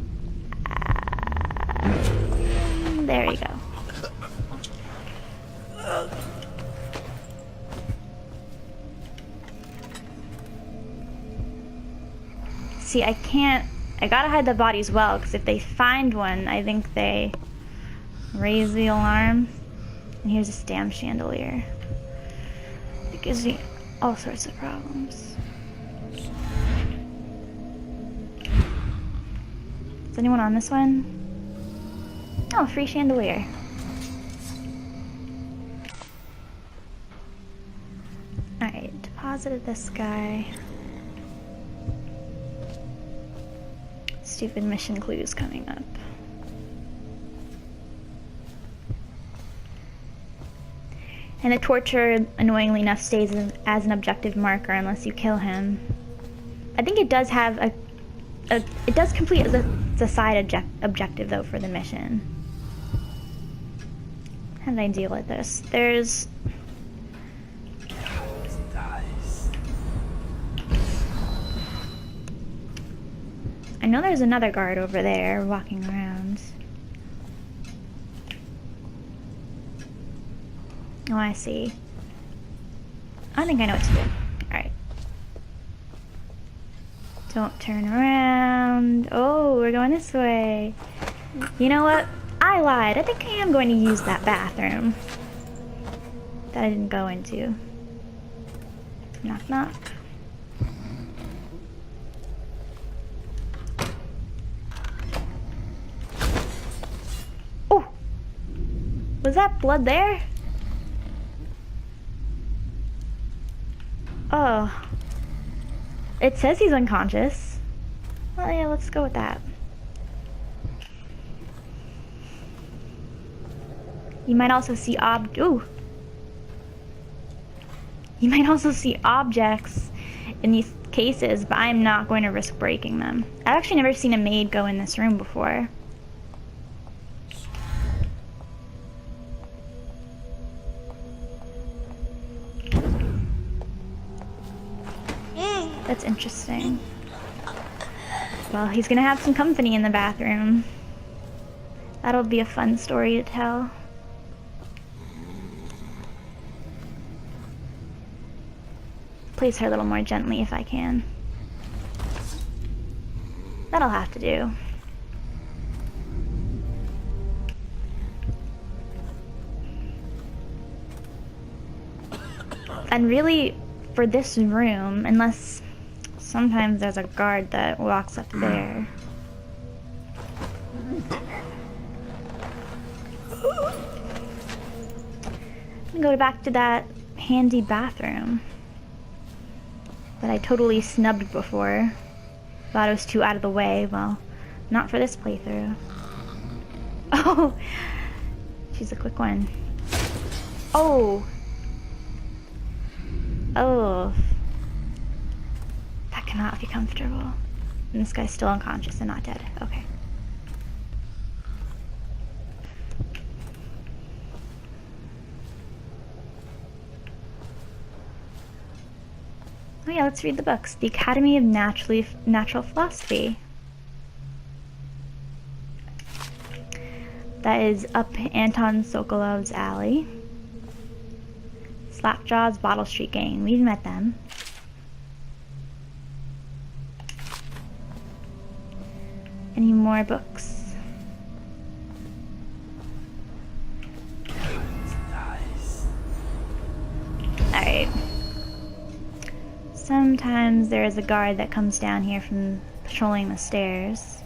there you go. See, I can't... I gotta hide the body as well, because if they find one, I think they raise the alarm. And here's this damn chandelier. It gives me all sorts of problems. Is anyone on this one? Oh, free chandelier. Alright, deposited this guy. Stupid mission clues coming up. And the torture, annoyingly enough, stays as an objective marker unless you kill him. I think it does have it does complete the side objective though for the mission. How did I deal with this? There's... I know there's another guard over there walking around. Oh, I see. I think I know what to do. Alright. Don't turn around. Oh, we're going this way. You know what? I lied. I think I am going to use that bathroom that I didn't go into. Knock, knock. Oh! Was that blood there? Oh. It says he's unconscious. Well, yeah, let's go with that. You might also see You might also see objects in these cases, but I'm not going to risk breaking them. I've actually never seen a maid go in this room before. That's interesting. Well, he's gonna have some company in the bathroom. That'll be a fun story to tell. Place her a little more gently if I can. That'll have to do. And really, for this room, unless sometimes there's a guard that walks up there. I'm gonna go back to that handy bathroom that I totally snubbed before. Thought it was too out of the way. Well, not for this playthrough. Oh! She's a quick one. Oh! Oh. That cannot be comfortable. And this guy's still unconscious and not dead. Okay. Oh yeah, let's read the books. The Academy of Natural Philosophy. That is up Anton Sokolov's alley. Slapjaw's Bottle Street Gang. We've met them. Any more books? Alright. Sometimes there is a guard that comes down here from patrolling the stairs.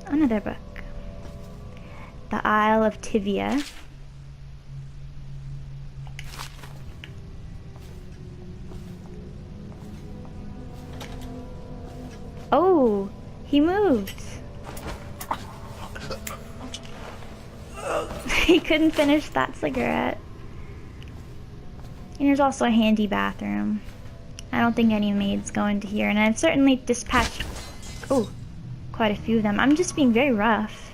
Another book. The Isle of Tivia. Oh, he moved. Oh, he couldn't finish that cigarette. And there's also a handy bathroom. I don't think any maids go into here, and I've certainly dispatched, oh, quite a few of them. I'm just being very rough,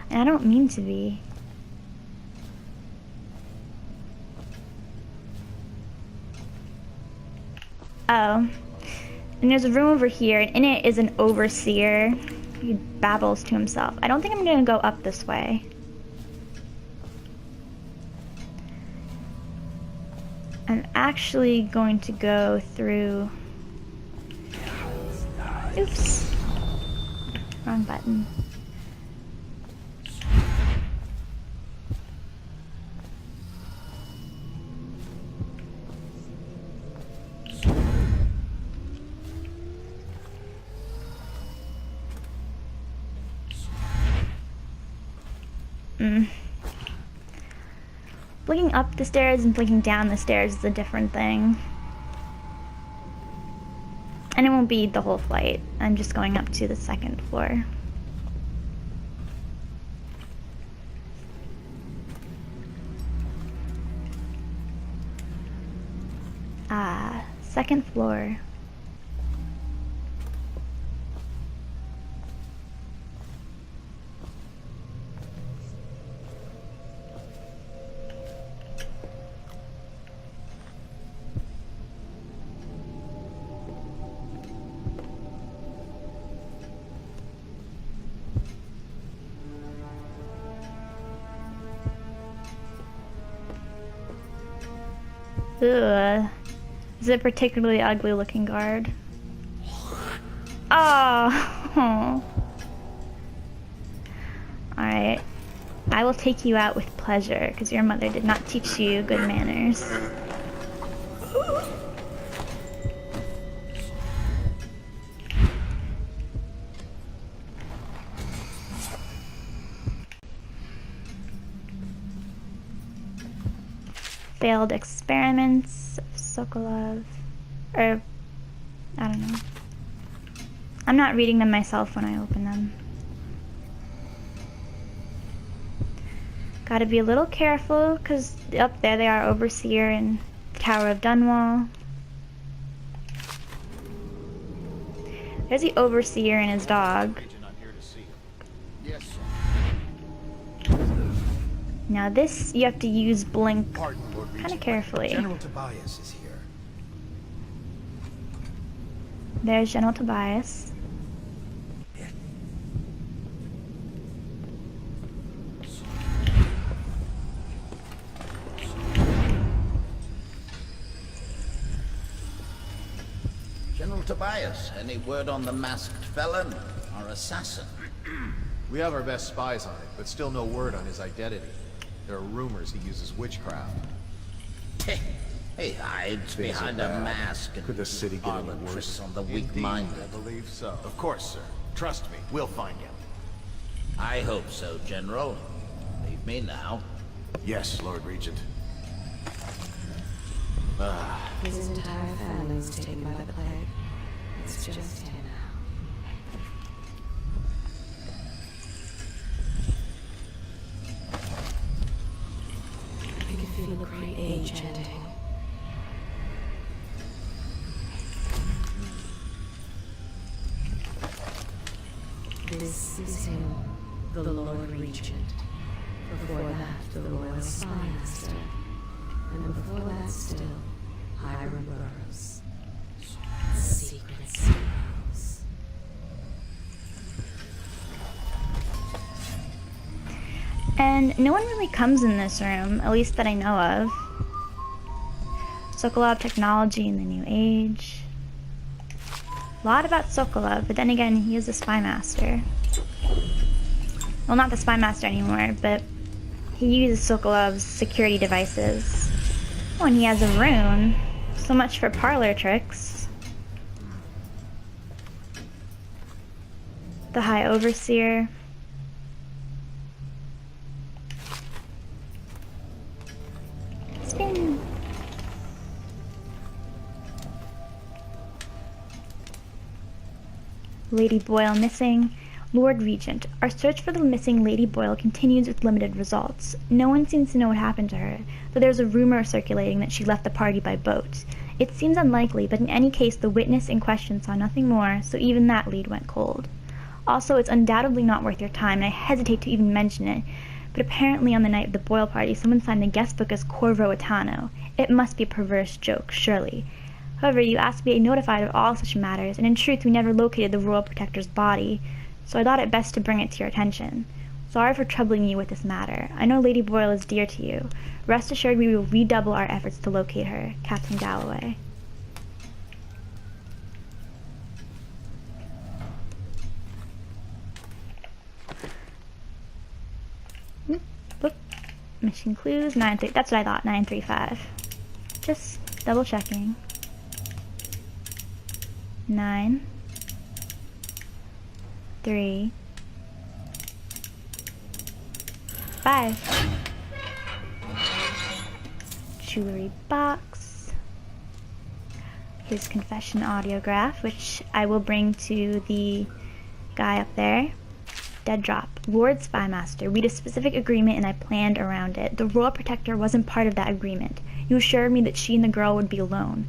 and I don't mean to be. Oh, and there's a room over here, and in it is an overseer. He babbles to himself. I don't think I'm gonna go up this way. I'm actually going to go through... Oops. Wrong button. Blinking up the stairs and blinking down the stairs is a different thing. And it won't be the whole flight. I'm just going up to the second floor. Second floor. Ugh. This is a particularly ugly looking guard. Oh. Alright. I will take you out with pleasure, because your mother did not teach you good manners. Failed experiments of Sokolov, or I don't know. I'm not reading them myself when I open them. Gotta be a little careful, because up there they are, Overseer and Tower of Dunwall. There's the Overseer and his dog. Now this, you have to use blink kind of carefully. General Tobias is here. There's General Tobias. General Tobias, any word on the masked felon or assassin? We have our best spies on it, but still no word on his identity. There are rumors he uses witchcraft. He hides behind a mask and Could the city get any armor worse? tricks on the Indeed, weak-minded. I believe so. Of course, sir. Trust me, we'll find him. I hope so, General. Leave me now. Yes, Lord Regent. His entire family was taken by the plague. It's just him now. I can feel a great age ending. This is him, the Lord Regent. Before that, the Royal Spymaster. And before that still, Hiram Burroughs. Secret Sparrows. And no one really comes in this room, at least that I know of. Sokolov technology in the new age. A lot about Sokolov, but then again, he is a spy master. Well, not the spy master anymore, but he uses Sokolov's security devices. Oh, and he has a rune. So much for parlor tricks. The High Overseer. Spin. Lady Boyle missing. Lord Regent, our search for the missing Lady Boyle continues with limited results. No one seems to know what happened to her, though there's a rumor circulating that she left the party by boat. It seems unlikely, but in any case the witness in question saw nothing more, so even that lead went cold. Also, it's undoubtedly not worth your time, and I hesitate to even mention it, but apparently on the night of the Boyle party someone signed the guest book as Corvo Attano. It must be a perverse joke, surely. However, you asked to be notified of all such matters, and in truth we never located the Royal Protector's body, so I thought it best to bring it to your attention. Sorry for troubling you with this matter. I know Lady Boyle is dear to you. Rest assured we will redouble our efforts to locate her. Captain Galloway. Whoop. Mission clues, 9-3. That's what I thought, 935. Just double checking. 9, 3, 5. Jewelry box. His confession audiograph, which I will bring to the guy up there. Dead drop. Lord Spymaster, we had a specific agreement and I planned around it. The Royal Protector wasn't part of that agreement. You assured me that she and the girl would be alone.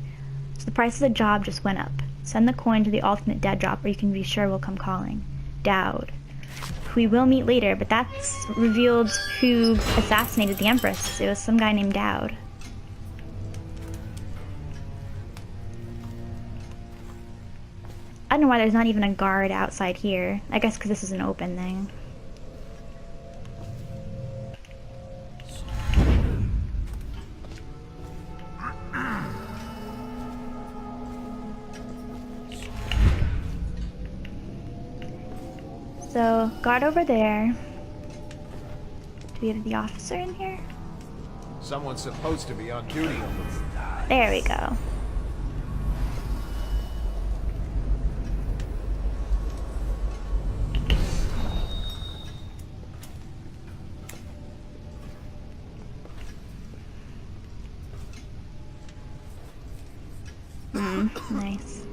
So the price of the job just went up. Send the coin to the ultimate dead drop or you can be sure we'll come calling. Dowd. We will meet later, but that's revealed who assassinated the Empress. It was some guy named Dowd. I don't know why there's not even a guard outside here. I guess because this is an open thing. So, guard over there. Do we have the officer in here? Someone's supposed to be on duty over there. There we go. Nice.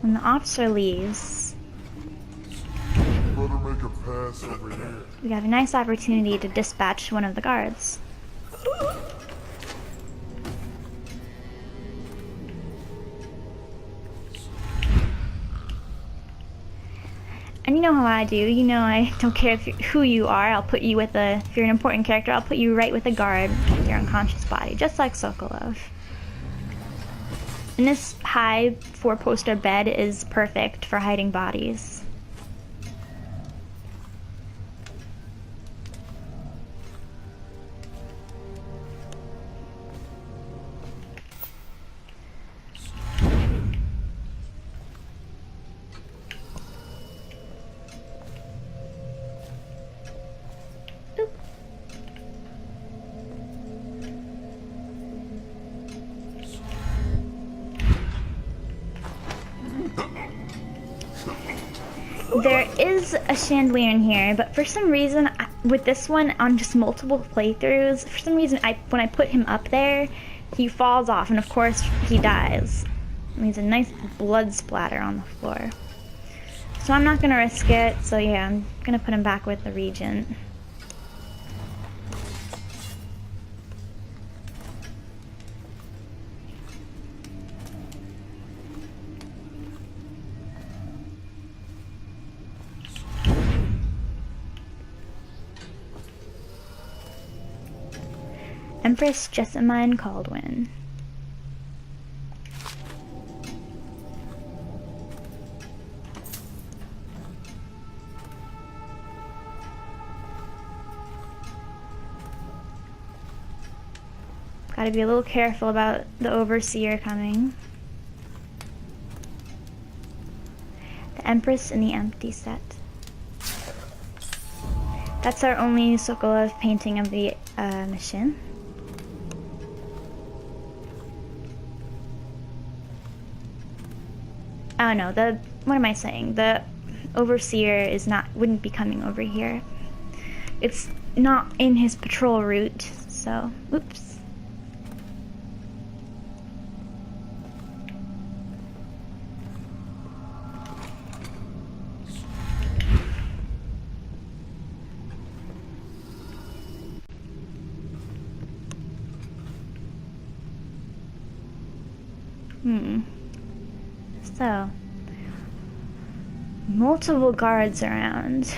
When the officer leaves, Better make a pass over here. we have a nice opportunity to dispatch one of the guards. And you know how I do. You know I don't care who you are. I'll put you with a... If you're an important character, I'll put you right with a guard with your unconscious body, just like Sokolov. And this high 4-poster bed is perfect for hiding bodies. There is a chandelier in here, but for some reason, with this one on just multiple playthroughs, for some reason, when I put him up there, he falls off, and of course, he dies. And there's a nice blood splatter on the floor. So I'm not gonna risk it, so yeah, I'm gonna put him back with the Regent. Empress Jessamine Caldwin. Gotta be a little careful about the Overseer coming. The Empress in the empty set. That's our only Sokolov painting of the mission. Oh no, what am I saying? The overseer wouldn't be coming over here. It's not in his patrol route, so, oops. So, multiple guards around.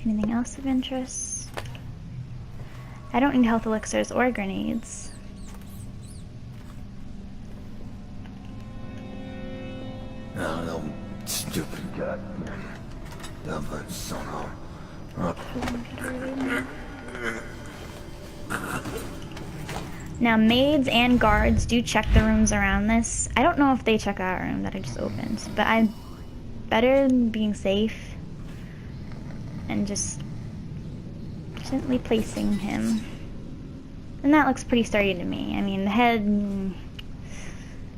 Anything else of interest? I don't need health elixirs or grenades. No, stupid god. Now, maids and guards do check the rooms around this. I don't know if they check that room that I just opened, but I'm better than being safe and just gently placing him. And that looks pretty sturdy to me. I mean, the head,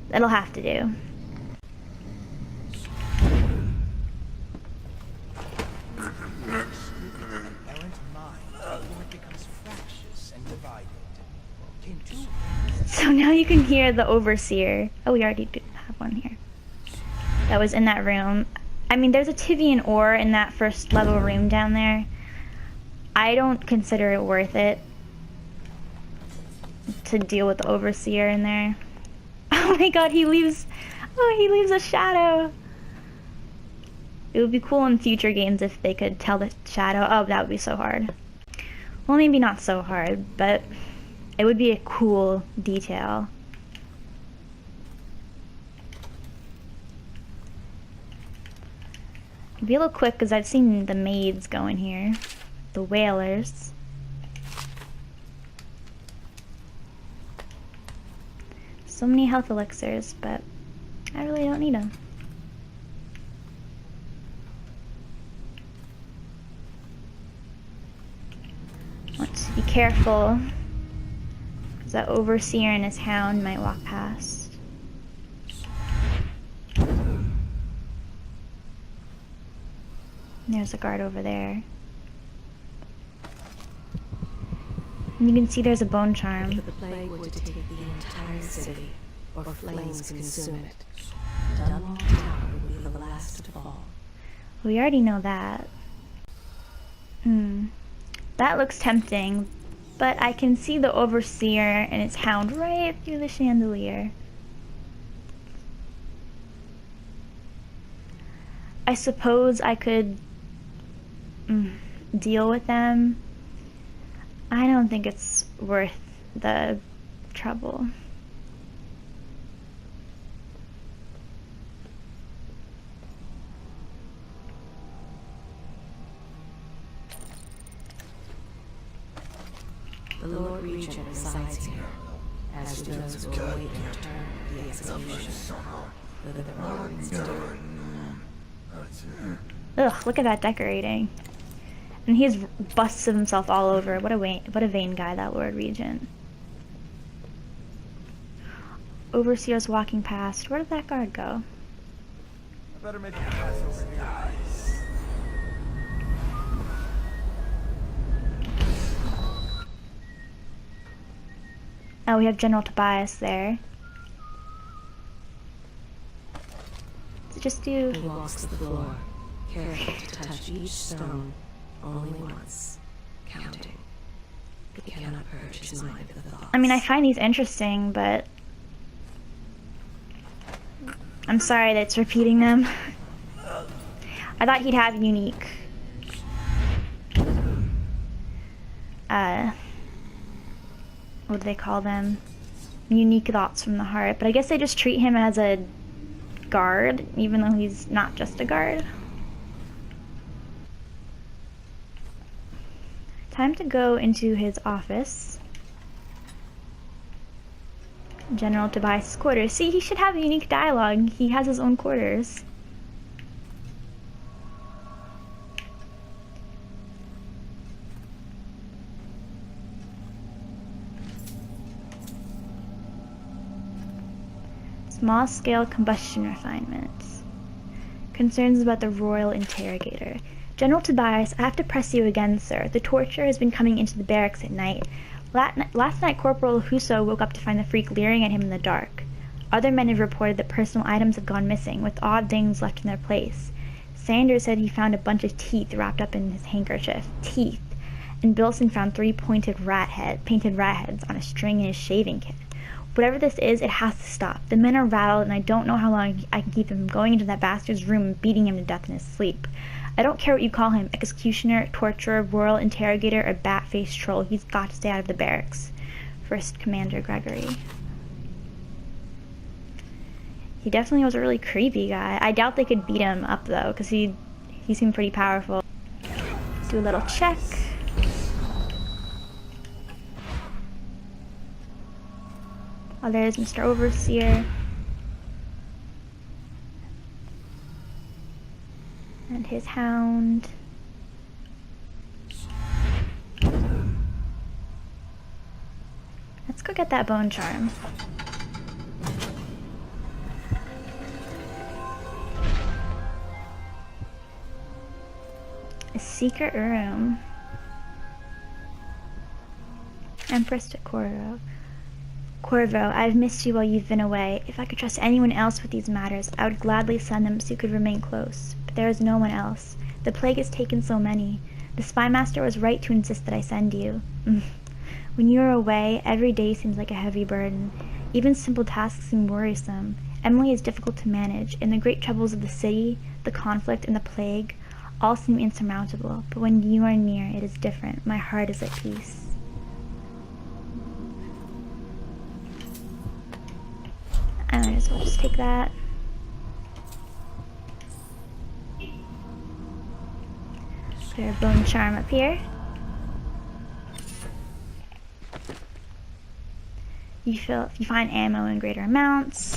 that'll have to do. So now you can hear the overseer. Oh, we already did have one here. That was in that room. I mean, there's a Tivian ore in that first level room down there. I don't consider it worth it to deal with the overseer in there. Oh my god, he leaves a shadow. It would be cool in future games if they could tell the shadow. Oh, that would be so hard. Well, maybe not so hard, but it would be a cool detail. It'd be a little quick because I've seen the maids go in here. The whalers. So many health elixirs, but I really don't need them. Want to be careful, because that overseer and his hound might walk past. There's a guard over there. And you can see there's a bone charm. If the plague were to take the entire city, or flames consume it, Dunwall Tower would be the last to fall. We already know that. That looks tempting, but I can see the overseer and its hound right through the chandelier. I suppose I could deal with them. I don't think it's worth the trouble. The Lord Regent resides here, as do those who await their turn at the execution. Whether the Lord's different. Ugh, look at that decorating. And he has busts of himself all over. What a vain guy, that Lord Regent. Overseer's walking past. Where did that guard go? I better make a pass over here. Oh, we have General Tobias there. So just do... He walks the floor, careful to touch each stone only once, counting. He cannot purge his mind of the thoughts. I mean, I find these interesting, but I'm sorry that it's repeating them. I thought he'd have unique what do they call them? Unique thoughts from the heart. But I guess they just treat him as a guard, even though he's not just a guard. Time to go into his office. General Tobias' quarters. See, he should have unique dialogue. He has his own quarters. Small-scale combustion refinements. Concerns about the royal interrogator. General Tobias, I have to press you again, sir. The torture has been coming into the barracks at night. Last night, Corporal Husso woke up to find the freak leering at him in the dark. Other men have reported that personal items have gone missing, with odd things left in their place. Sanders said he found a bunch of teeth wrapped up in his handkerchief. Teeth. And Bilson found 3 painted rat heads on a string in his shaving kit. Whatever this is, it has to stop. The men are rattled, and I don't know how long I can keep them from going into that bastard's room and beating him to death in his sleep. I don't care what you call him, executioner, torturer, royal interrogator, or bat-faced troll. He's got to stay out of the barracks. First Commander Gregory. He definitely was a really creepy guy. I doubt they could beat him up, though, because he seemed pretty powerful. Do a little check. Oh, there's Mr. Overseer. And his hound. Let's go get that bone charm. A secret room. Empress to Corvo. Corvo, I've missed you while you've been away. If I could trust anyone else with these matters, I would gladly send them so you could remain close. But there is no one else. The plague has taken so many. The spymaster was right to insist that I send you. When you are away, every day seems like a heavy burden. Even simple tasks seem worrisome. Emily is difficult to manage, and the great troubles of the city, the conflict, and the plague all seem insurmountable. But when you are near, it is different. My heart is at peace. I might as well just take that. Put our bone charm up here. If you find ammo in greater amounts,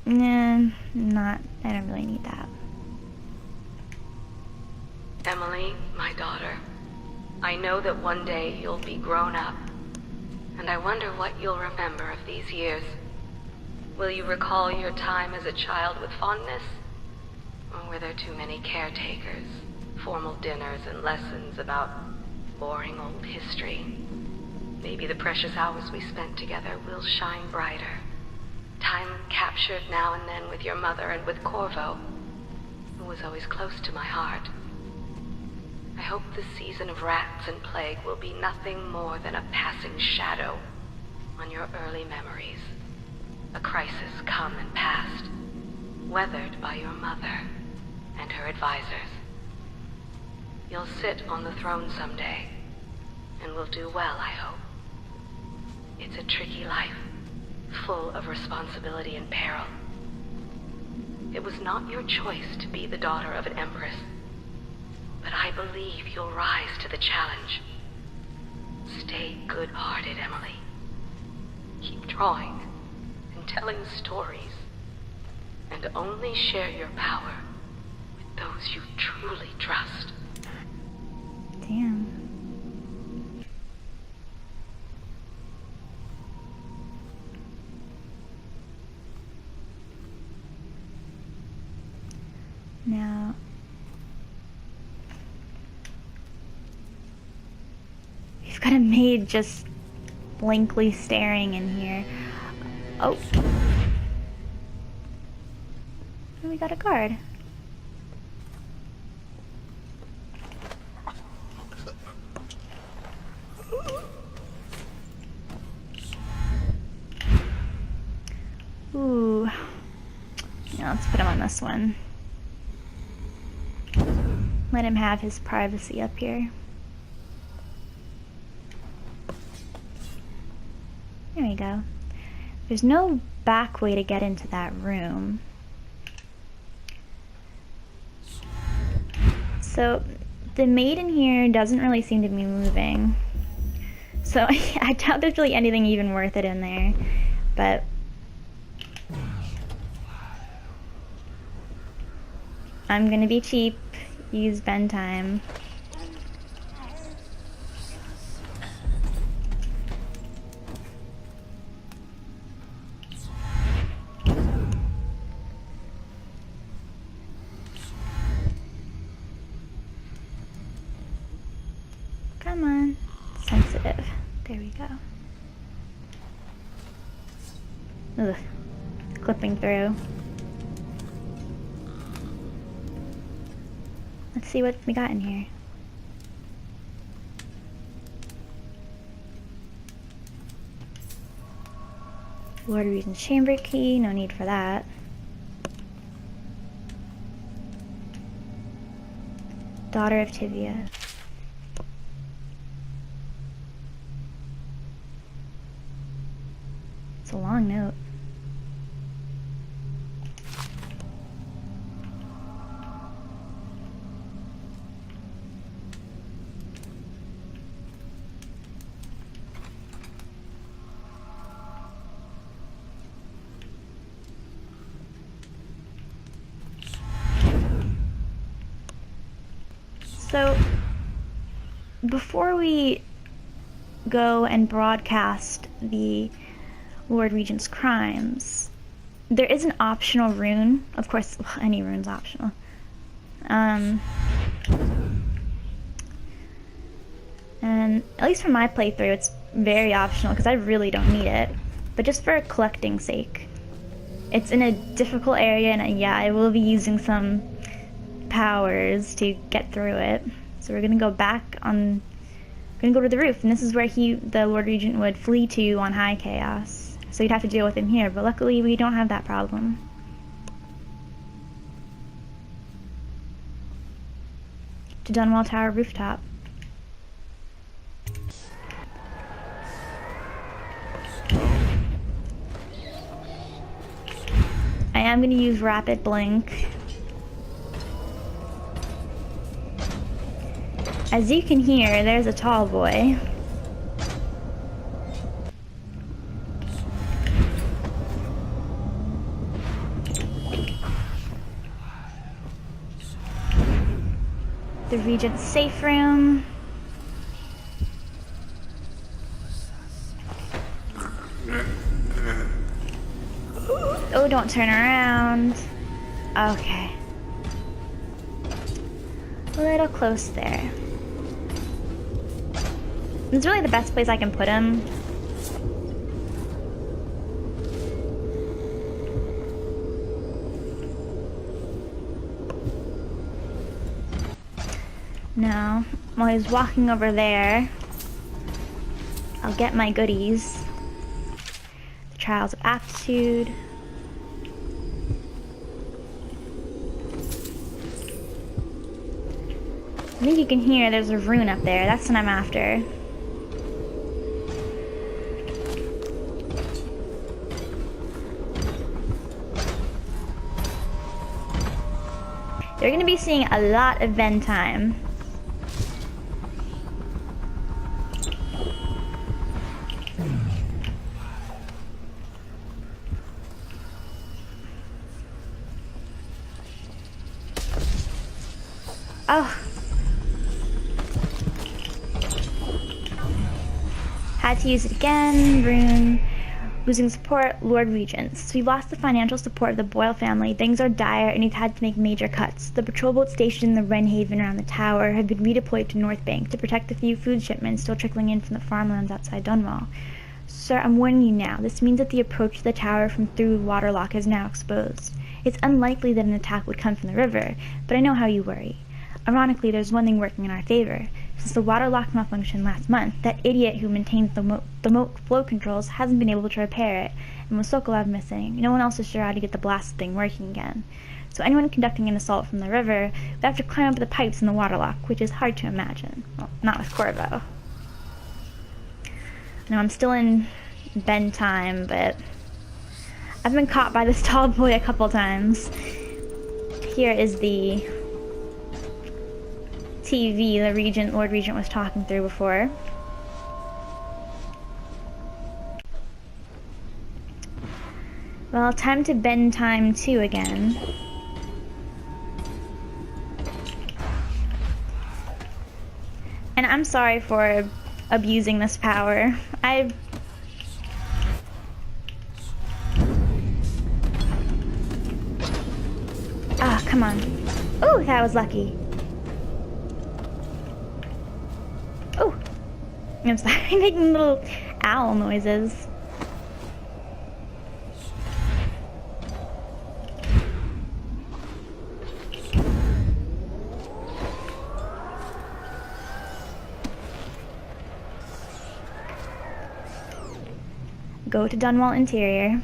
nah, I don't really need that. Emily, my daughter, I know that one day you'll be grown up, and I wonder what you'll remember of these years. Will you recall your time as a child with fondness? Or were there too many caretakers, formal dinners, and lessons about boring old history? Maybe the precious hours we spent together will shine brighter. Time captured now and then with your mother and with Corvo, who was always close to my heart. I hope this season of rats and plague will be nothing more than a passing shadow on your early memories. A crisis come and past, weathered by your mother and her advisors. You'll sit on the throne someday, and will do well, I hope. It's a tricky life, full of responsibility and peril. It was not your choice to be the daughter of an empress, but I believe you'll rise to the challenge. Stay good-hearted, Emily. Keep drawing and telling stories, and only share your power with those you truly trust. Damn. Now, we've got a maid just blankly staring in here. Oh. And we got a guard. Ooh. Yeah, let's put him on this one. Let him have his privacy up here. There we go. There's no back way to get into that room. So, the maid in here doesn't really seem to be moving. So, I doubt there's really anything even worth it in there. But I'm gonna be cheap. Use Ben time. sensitive. There we go. Ugh. Clipping through. Let's see what we got in here. Lord Regent's chamber key, no need for that. Daughter of Tivia. It's a long note. So, before we go and broadcast the Lord Regent's crimes, there is an optional rune. Of course, any rune's optional. And at least for my playthrough, it's very optional because I really don't need it. But just for collecting sake. It's in a difficult area, and yeah, I will be using some powers to get through it. So we're gonna go back on, we're gonna go to the roof, and this is where the Lord Regent would flee to on High Chaos. So you'd have to deal with him here, but luckily we don't have that problem. To Dunwall Tower rooftop. I am gonna use Rapid Blink. As you can hear, there's a tall boy. The Regent's safe room. Oh, don't turn around. Okay. A little close there. It's really the best place I can put him. Now, while he's walking over there, I'll get my goodies. The Trials of Aptitude. I think you can hear there's a rune up there. That's what I'm after. You're going to be seeing a lot of Ven time. Oh. Had to use it again. Rune. Losing support, Lord Regents. So we've lost the financial support of the Boyle family. Things are dire and he's had to make major cuts. The patrol boats stationed in the Wren Haven around the tower have been redeployed to North Bank to protect the few food shipments still trickling in from the farmlands outside Dunwall. Sir, I'm warning you now. This means that the approach to the tower from through Waterlock is now exposed. It's unlikely that an attack would come from the river, but I know how you worry. Ironically, there's one thing working in our favor. Since the Waterlock malfunctioned last month, that idiot who maintains the moat flow controls hasn't been able to repair it, and with Sokolov missing, no one else is sure how to get the blasted thing working again. So anyone conducting an assault from the river would have to climb up the pipes in the Waterlock, which is hard to imagine. Well, not with Corvo. Now, I'm still in Ven time, but I've been caught by this tall boy a couple times. Here is the TV the Lord Regent was talking through before. Well, time to bend time 2 again. And I'm sorry for abusing this power. Ah, come on. Ooh, that was lucky. I'm sorry, making little owl noises. Go to Dunwall Interior.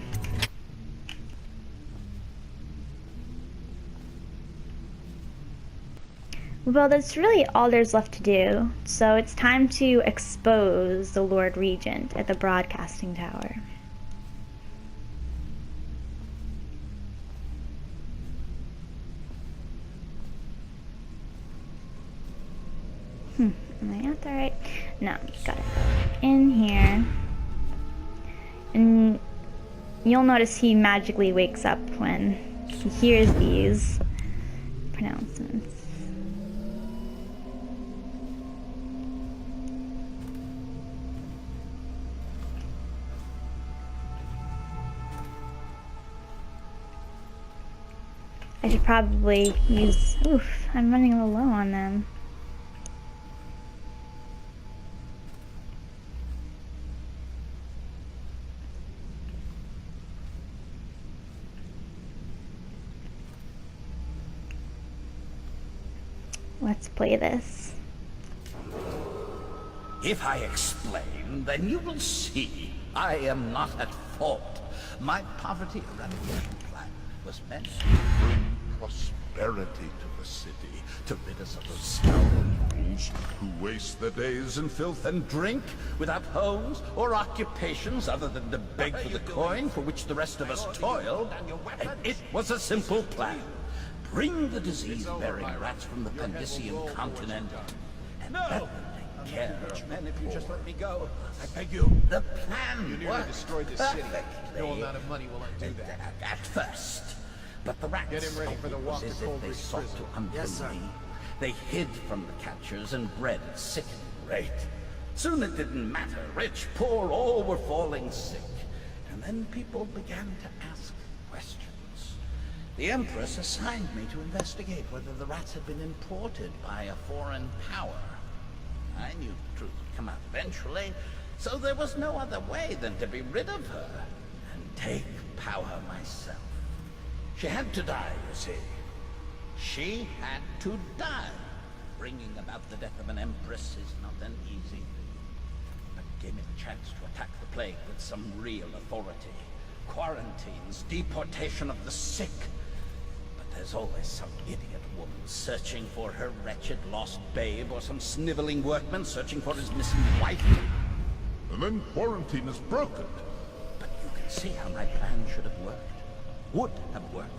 Well, that's really all there's left to do, so it's time to expose the Lord Regent at the broadcasting tower. Am I at the right? No, got it. In here. And you'll notice he magically wakes up when he hears these pronouncements. I should probably use... Oof, I'm running a little low on them. Let's play this. If I explain, then you will see I am not at fault. My poverty eradication plan was meant to Bring prosperity to the city, to rid us of those scoundrels who waste their days in filth and drink without homes or occupations other than to beg for the coin for which the rest of us toiled. And it was a simple plan. Bring the disease-bearing rats from the Pandician continent and let them take care of men if you just let me go. I beg you. The plan You nearly worked destroyed this city. perfectly. No amount of money will undo that. At first. But the rats Get him ready for the walk to as if they Coldridge sought Prison. to unkill Yes, sir. me. They hid from the catchers and bred at sickening rate. Soon it didn't matter. Rich, poor, all were falling sick. And then people began to ask questions. The Empress assigned me to investigate whether the rats had been imported by a foreign power. I knew the truth would come out eventually, so there was no other way than to be rid of her and take power myself. She had to die, you see. She had to die. Bringing about the death of an Empress is not an easy thing. But it gave me the chance to attack the plague with some real authority. Quarantines, deportation of the sick. There's always some idiot woman searching for her wretched lost babe, or some sniveling workman searching for his missing wife. And then quarantine is broken. But you can see how my plan should have worked. Would have worked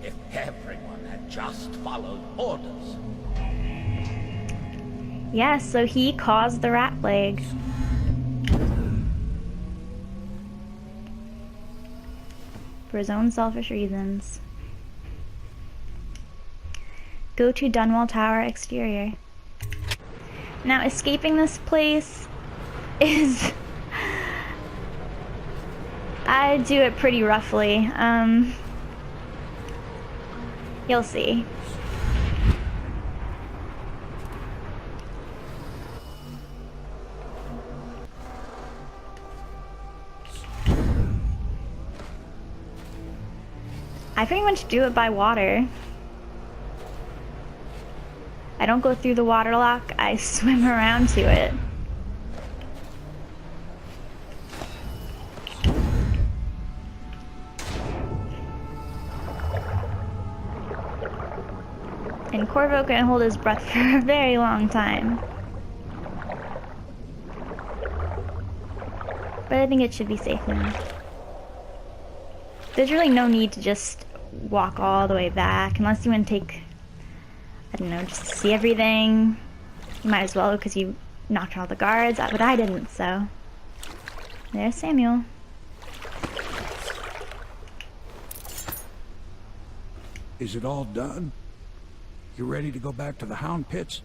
if everyone had just followed orders. Yeah, so he caused the rat plague. For his own selfish reasons. Go to Dunwall Tower exterior. Now, escaping this place is... I do it pretty roughly. You'll see. I pretty much do it by water. I don't go through the water lock, I swim around to it. And Corvo can hold his breath for a very long time. But I think it should be safe now. There's really no need to just walk all the way back, unless you want to take, I don't know, just to see everything. You might as well, because you knocked out all the guards, but I didn't, so. There's Samuel. Is it all done? You ready to go back to the Hound Pits?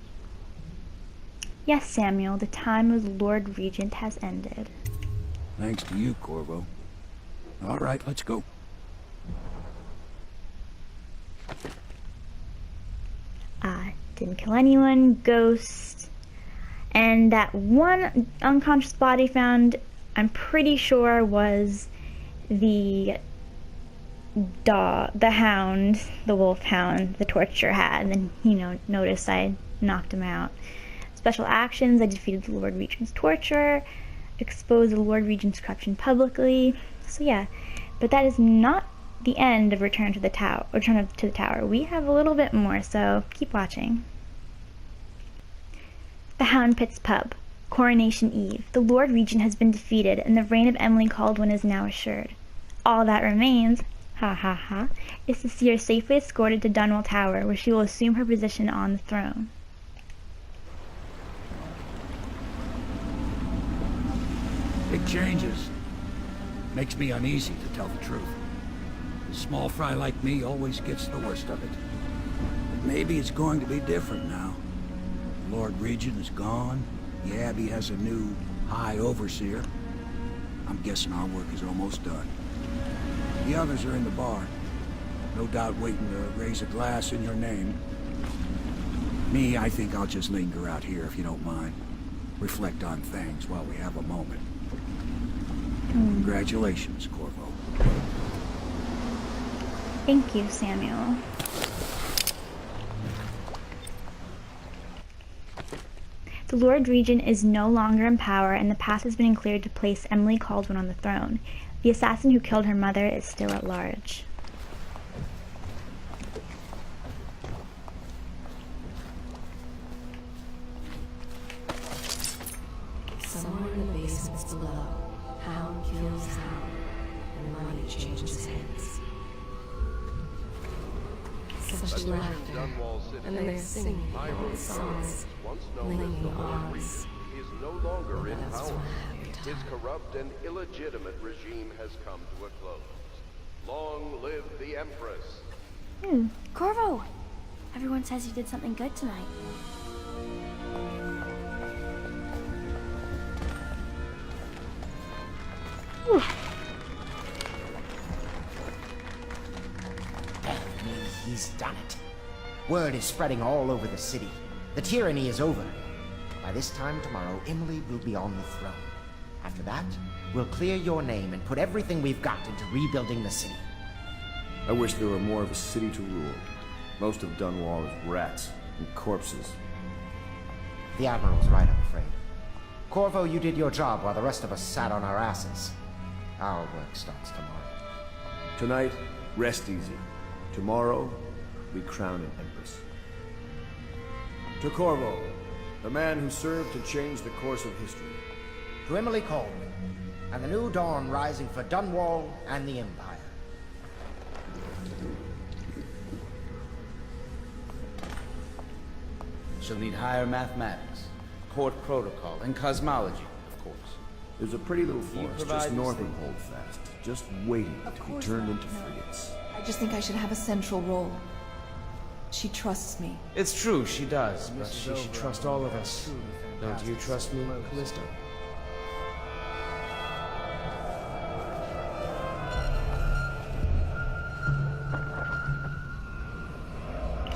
Yes, Samuel, the time of the Lord Regent has ended. Thanks to you, Corvo. All right, let's go. Didn't kill anyone, ghost. And that one unconscious body found, I'm pretty sure was the hound, the wolf hound the torturer had. And then, you know, noticed I knocked him out. Special actions, I defeated the Lord Regent's torturer, exposed the Lord Regent's corruption publicly. So yeah, but that is not the end of Return to the Tower. We have a little bit more, so keep watching. The Hound Pit's Pub. Coronation Eve. The Lord Regent has been defeated, and the reign of Emily Caldwin is now assured. All that remains, ha ha ha, is to see her safely escorted to Dunwall Tower, where she will assume her position on the throne. Big changes. Makes me uneasy, to tell the truth. A small fry like me always gets the worst of it. But maybe it's going to be different now. The Lord Regent is gone. The Abbey has a new High Overseer. I'm guessing our work is almost done. The others are in the bar. No doubt waiting to raise a glass in your name. Me, I think I'll just linger out here if you don't mind. Reflect on things while we have a moment. Congratulations, Corvo. Thank you, Samuel. The Lord Regent is no longer in power, and the path has been cleared to place Emily Caldwin on the throne. The assassin who killed her mother is still at large. Somewhere in the basements below, hound kills hound, and money changes hands. Such laughter, and they're singing old songs, linking arms. He is no longer in power. His corrupt and illegitimate regime has come to a close. Long live the Empress. Corvo! Everyone says you did something good tonight. He's done it. Word is spreading all over the city. The tyranny is over. By this time tomorrow, Emily will be on the throne. After that, we'll clear your name and put everything we've got into rebuilding the city. I wish there were more of a city to rule. Most of Dunwall is rats and corpses. The Admiral's right, I'm afraid. Corvo, you did your job while the rest of us sat on our asses. Our work starts tomorrow. Tonight, rest easy. Tomorrow, we crown an Empress. To Corvo, the man who served to change the course of history. To Emily Caldwin, and the new dawn rising for Dunwall and the Empire. She'll need higher mathematics, court protocol, and cosmology, of course. There's a pretty little force just north of Holdfast, just waiting to be turned into frigates. I just think I should have a central role. She trusts me. It's true, she does, but she should trust all of us. Don't you trust me, Callista?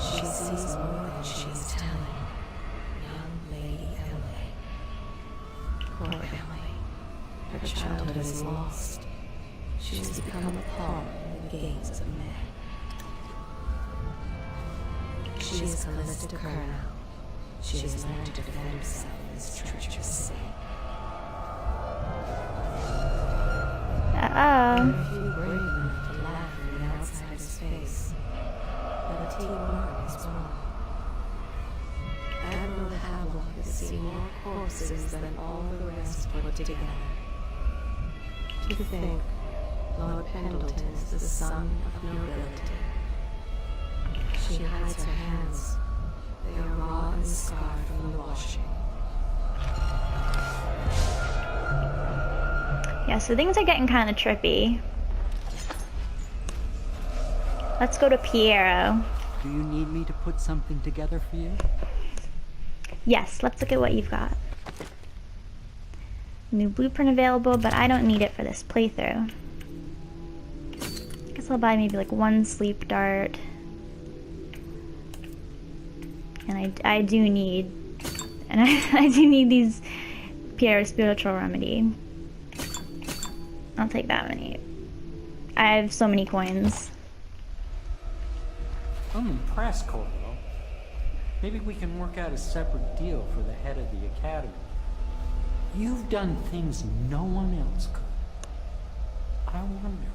She sees more than she's telling. Young Lady Emily. Poor Emily. Her childhood is lost. She has become a pawn in the games of men. She is Callista Colonel. She has learned to defend herself in this treacherous sea. A few brave enough to laugh in the outsider's face, but the teamwork is wrong. Admiral Havelock has seen more corpses than all the rest put together. To think Lord Pendleton is the son of nobility. She hides her hands. They are raw and scarred from the washing. Yeah, so things are getting kind of trippy. Let's go to Piero. Do you need me to put something together for you? Yes, let's look at what you've got. New blueprint available, but I don't need it for this playthrough. Guess I'll buy maybe like one sleep dart. And I do need And I do need these Pierre spiritual remedy. I'll take that many. I have so many coins. I'm impressed, Corvo. Maybe we can work out a separate deal for the head of the academy. You've done things no one else could. I wonder,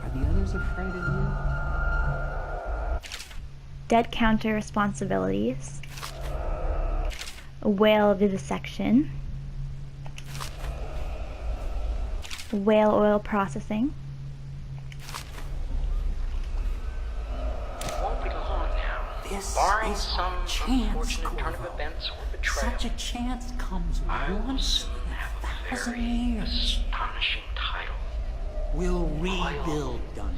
are the others afraid of you? Dead counter responsibilities. A whale vivisection. Whale oil processing. Won't be long now. This Barring is some chance, unfortunate turn of Corvo. events or betrayal. Such a chance comes I will once soon in have a a 1,000 very years. astonishing title. We'll rebuild Dunwall.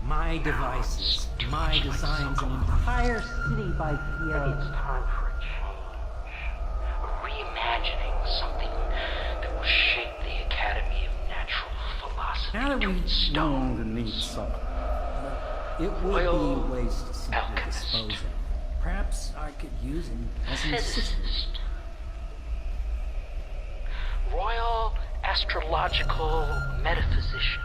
My devices, my designs, an entire city by Maybe it's time for a change. A reimagining something that will shape the Academy of Natural Philosophy. Now that we no longer need supper, it would be a waste to simply dispose of. Perhaps I could use him as an assistant. Physicist. Royal Astrological Metaphysician.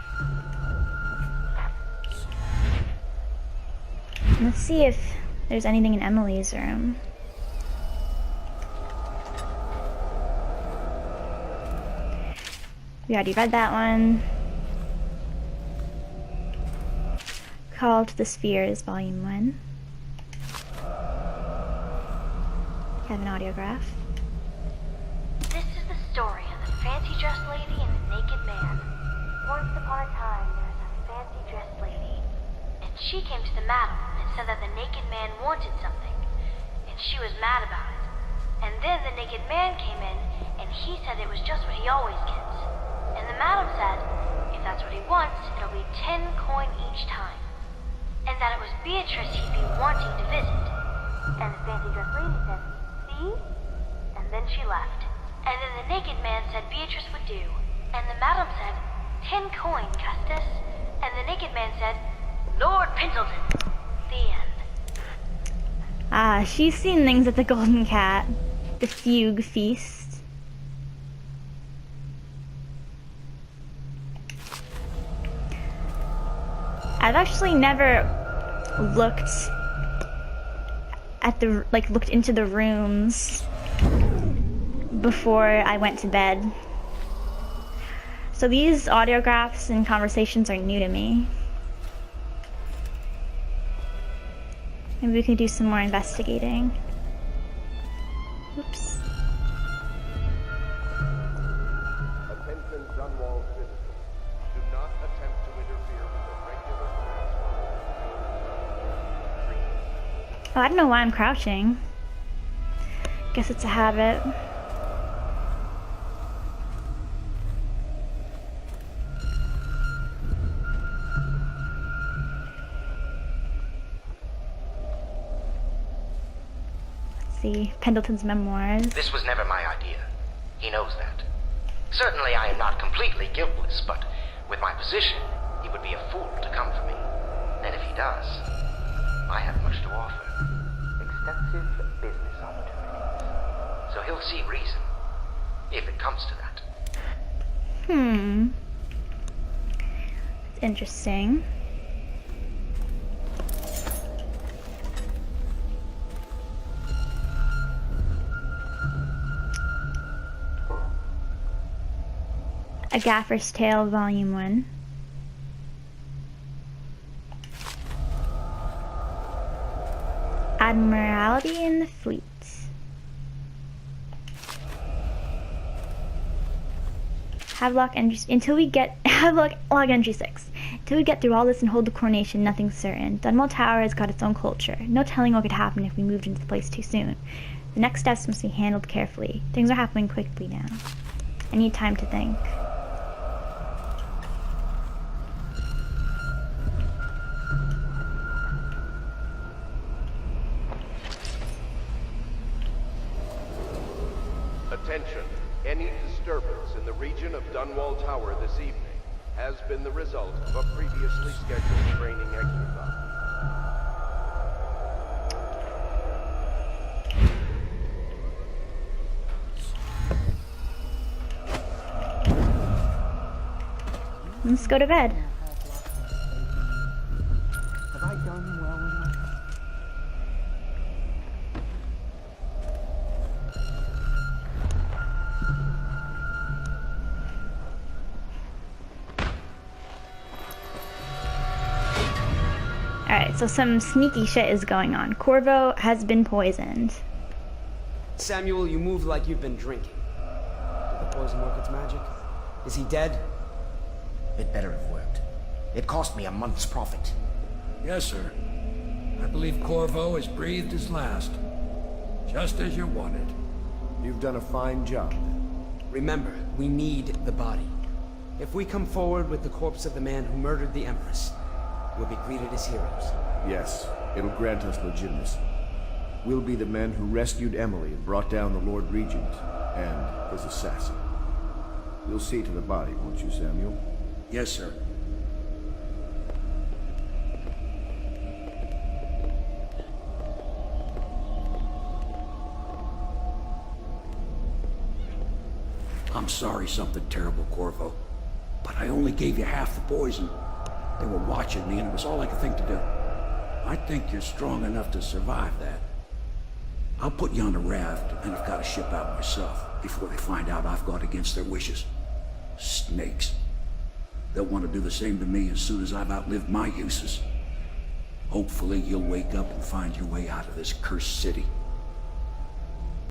Let's see if there's anything in Emily's room. We already read that one. Call to the Spheres, Volume 1. Have an audiograph. This is the story of the fancy-dressed lady and the naked man. Once upon a time, there was a fancy-dressed lady, and she came to the madam and said that the naked man wanted something, and she was mad about it. And then the naked man came in, and he said it was just what he always gets. And the madam said, if that's what he wants, it'll be 10 coin each time. And that it was Beatrice he'd be wanting to visit. And the fancy-dressed lady said, see? And then she left. And then the naked man said Beatrice would do. And the madam said, 10 coin, Custis. And the naked man said, Lord Pendleton. The end. Ah, she's seen things at the Golden Cat. The Fugue Feast. I've actually never looked at the, looked into the rooms before I went to bed. So these audiographs and conversations are new to me. Maybe we can do some more investigating. Oops. Attention Dunwall citizens. Do not attempt to interfere with the regular Oh, I don't know why I'm crouching. Guess it's a habit. See, Pendleton's memoirs. This was never my idea. He knows that. Certainly I am not completely guiltless, but with my position, he would be a fool to come for me. And if he does, I have much to offer. Extensive business opportunities. So he'll see reason, if it comes to that. That's interesting. A Gaffer's Tale, Volume 1. Admiralty in the Fleet. Havelock entry until we get Havelock log entry 6. Until we get through all this and hold the coronation, nothing's certain. Dunwall Tower has got its own culture. No telling what could happen if we moved into the place too soon. The next steps must be handled carefully. Things are happening quickly now. I need time to think. Attention. Any disturbance in the region of Dunwall Tower this evening has been the result of a previously scheduled training exercise. Let's go to bed. Have I done well enough? Alright, so some sneaky shit is going on. Corvo has been poisoned. Samuel, you move like you've been drinking. Did the poison work its magic? Is he dead? It better have worked. It cost me a month's profit. Yes, sir. I believe Corvo has breathed his last. Just as you wanted. You've done a fine job. Remember, we need the body. If we come forward with the corpse of the man who murdered the Empress, we'll be greeted as heroes. Yes, it'll grant us legitimacy. We'll be the men who rescued Emily and brought down the Lord Regent and his assassin. You'll see to the body, won't you, Samuel? Yes, sir. I'm sorry something terrible, Corvo. But I only gave you half the poison. They were watching me and it was all I could think to do. I think you're strong enough to survive that. I'll put you on a raft and I've got to ship out myself before they find out I've gone against their wishes. Snakes. They'll want to do the same to me as soon as I've outlived my uses. Hopefully you'll wake up and find your way out of this cursed city.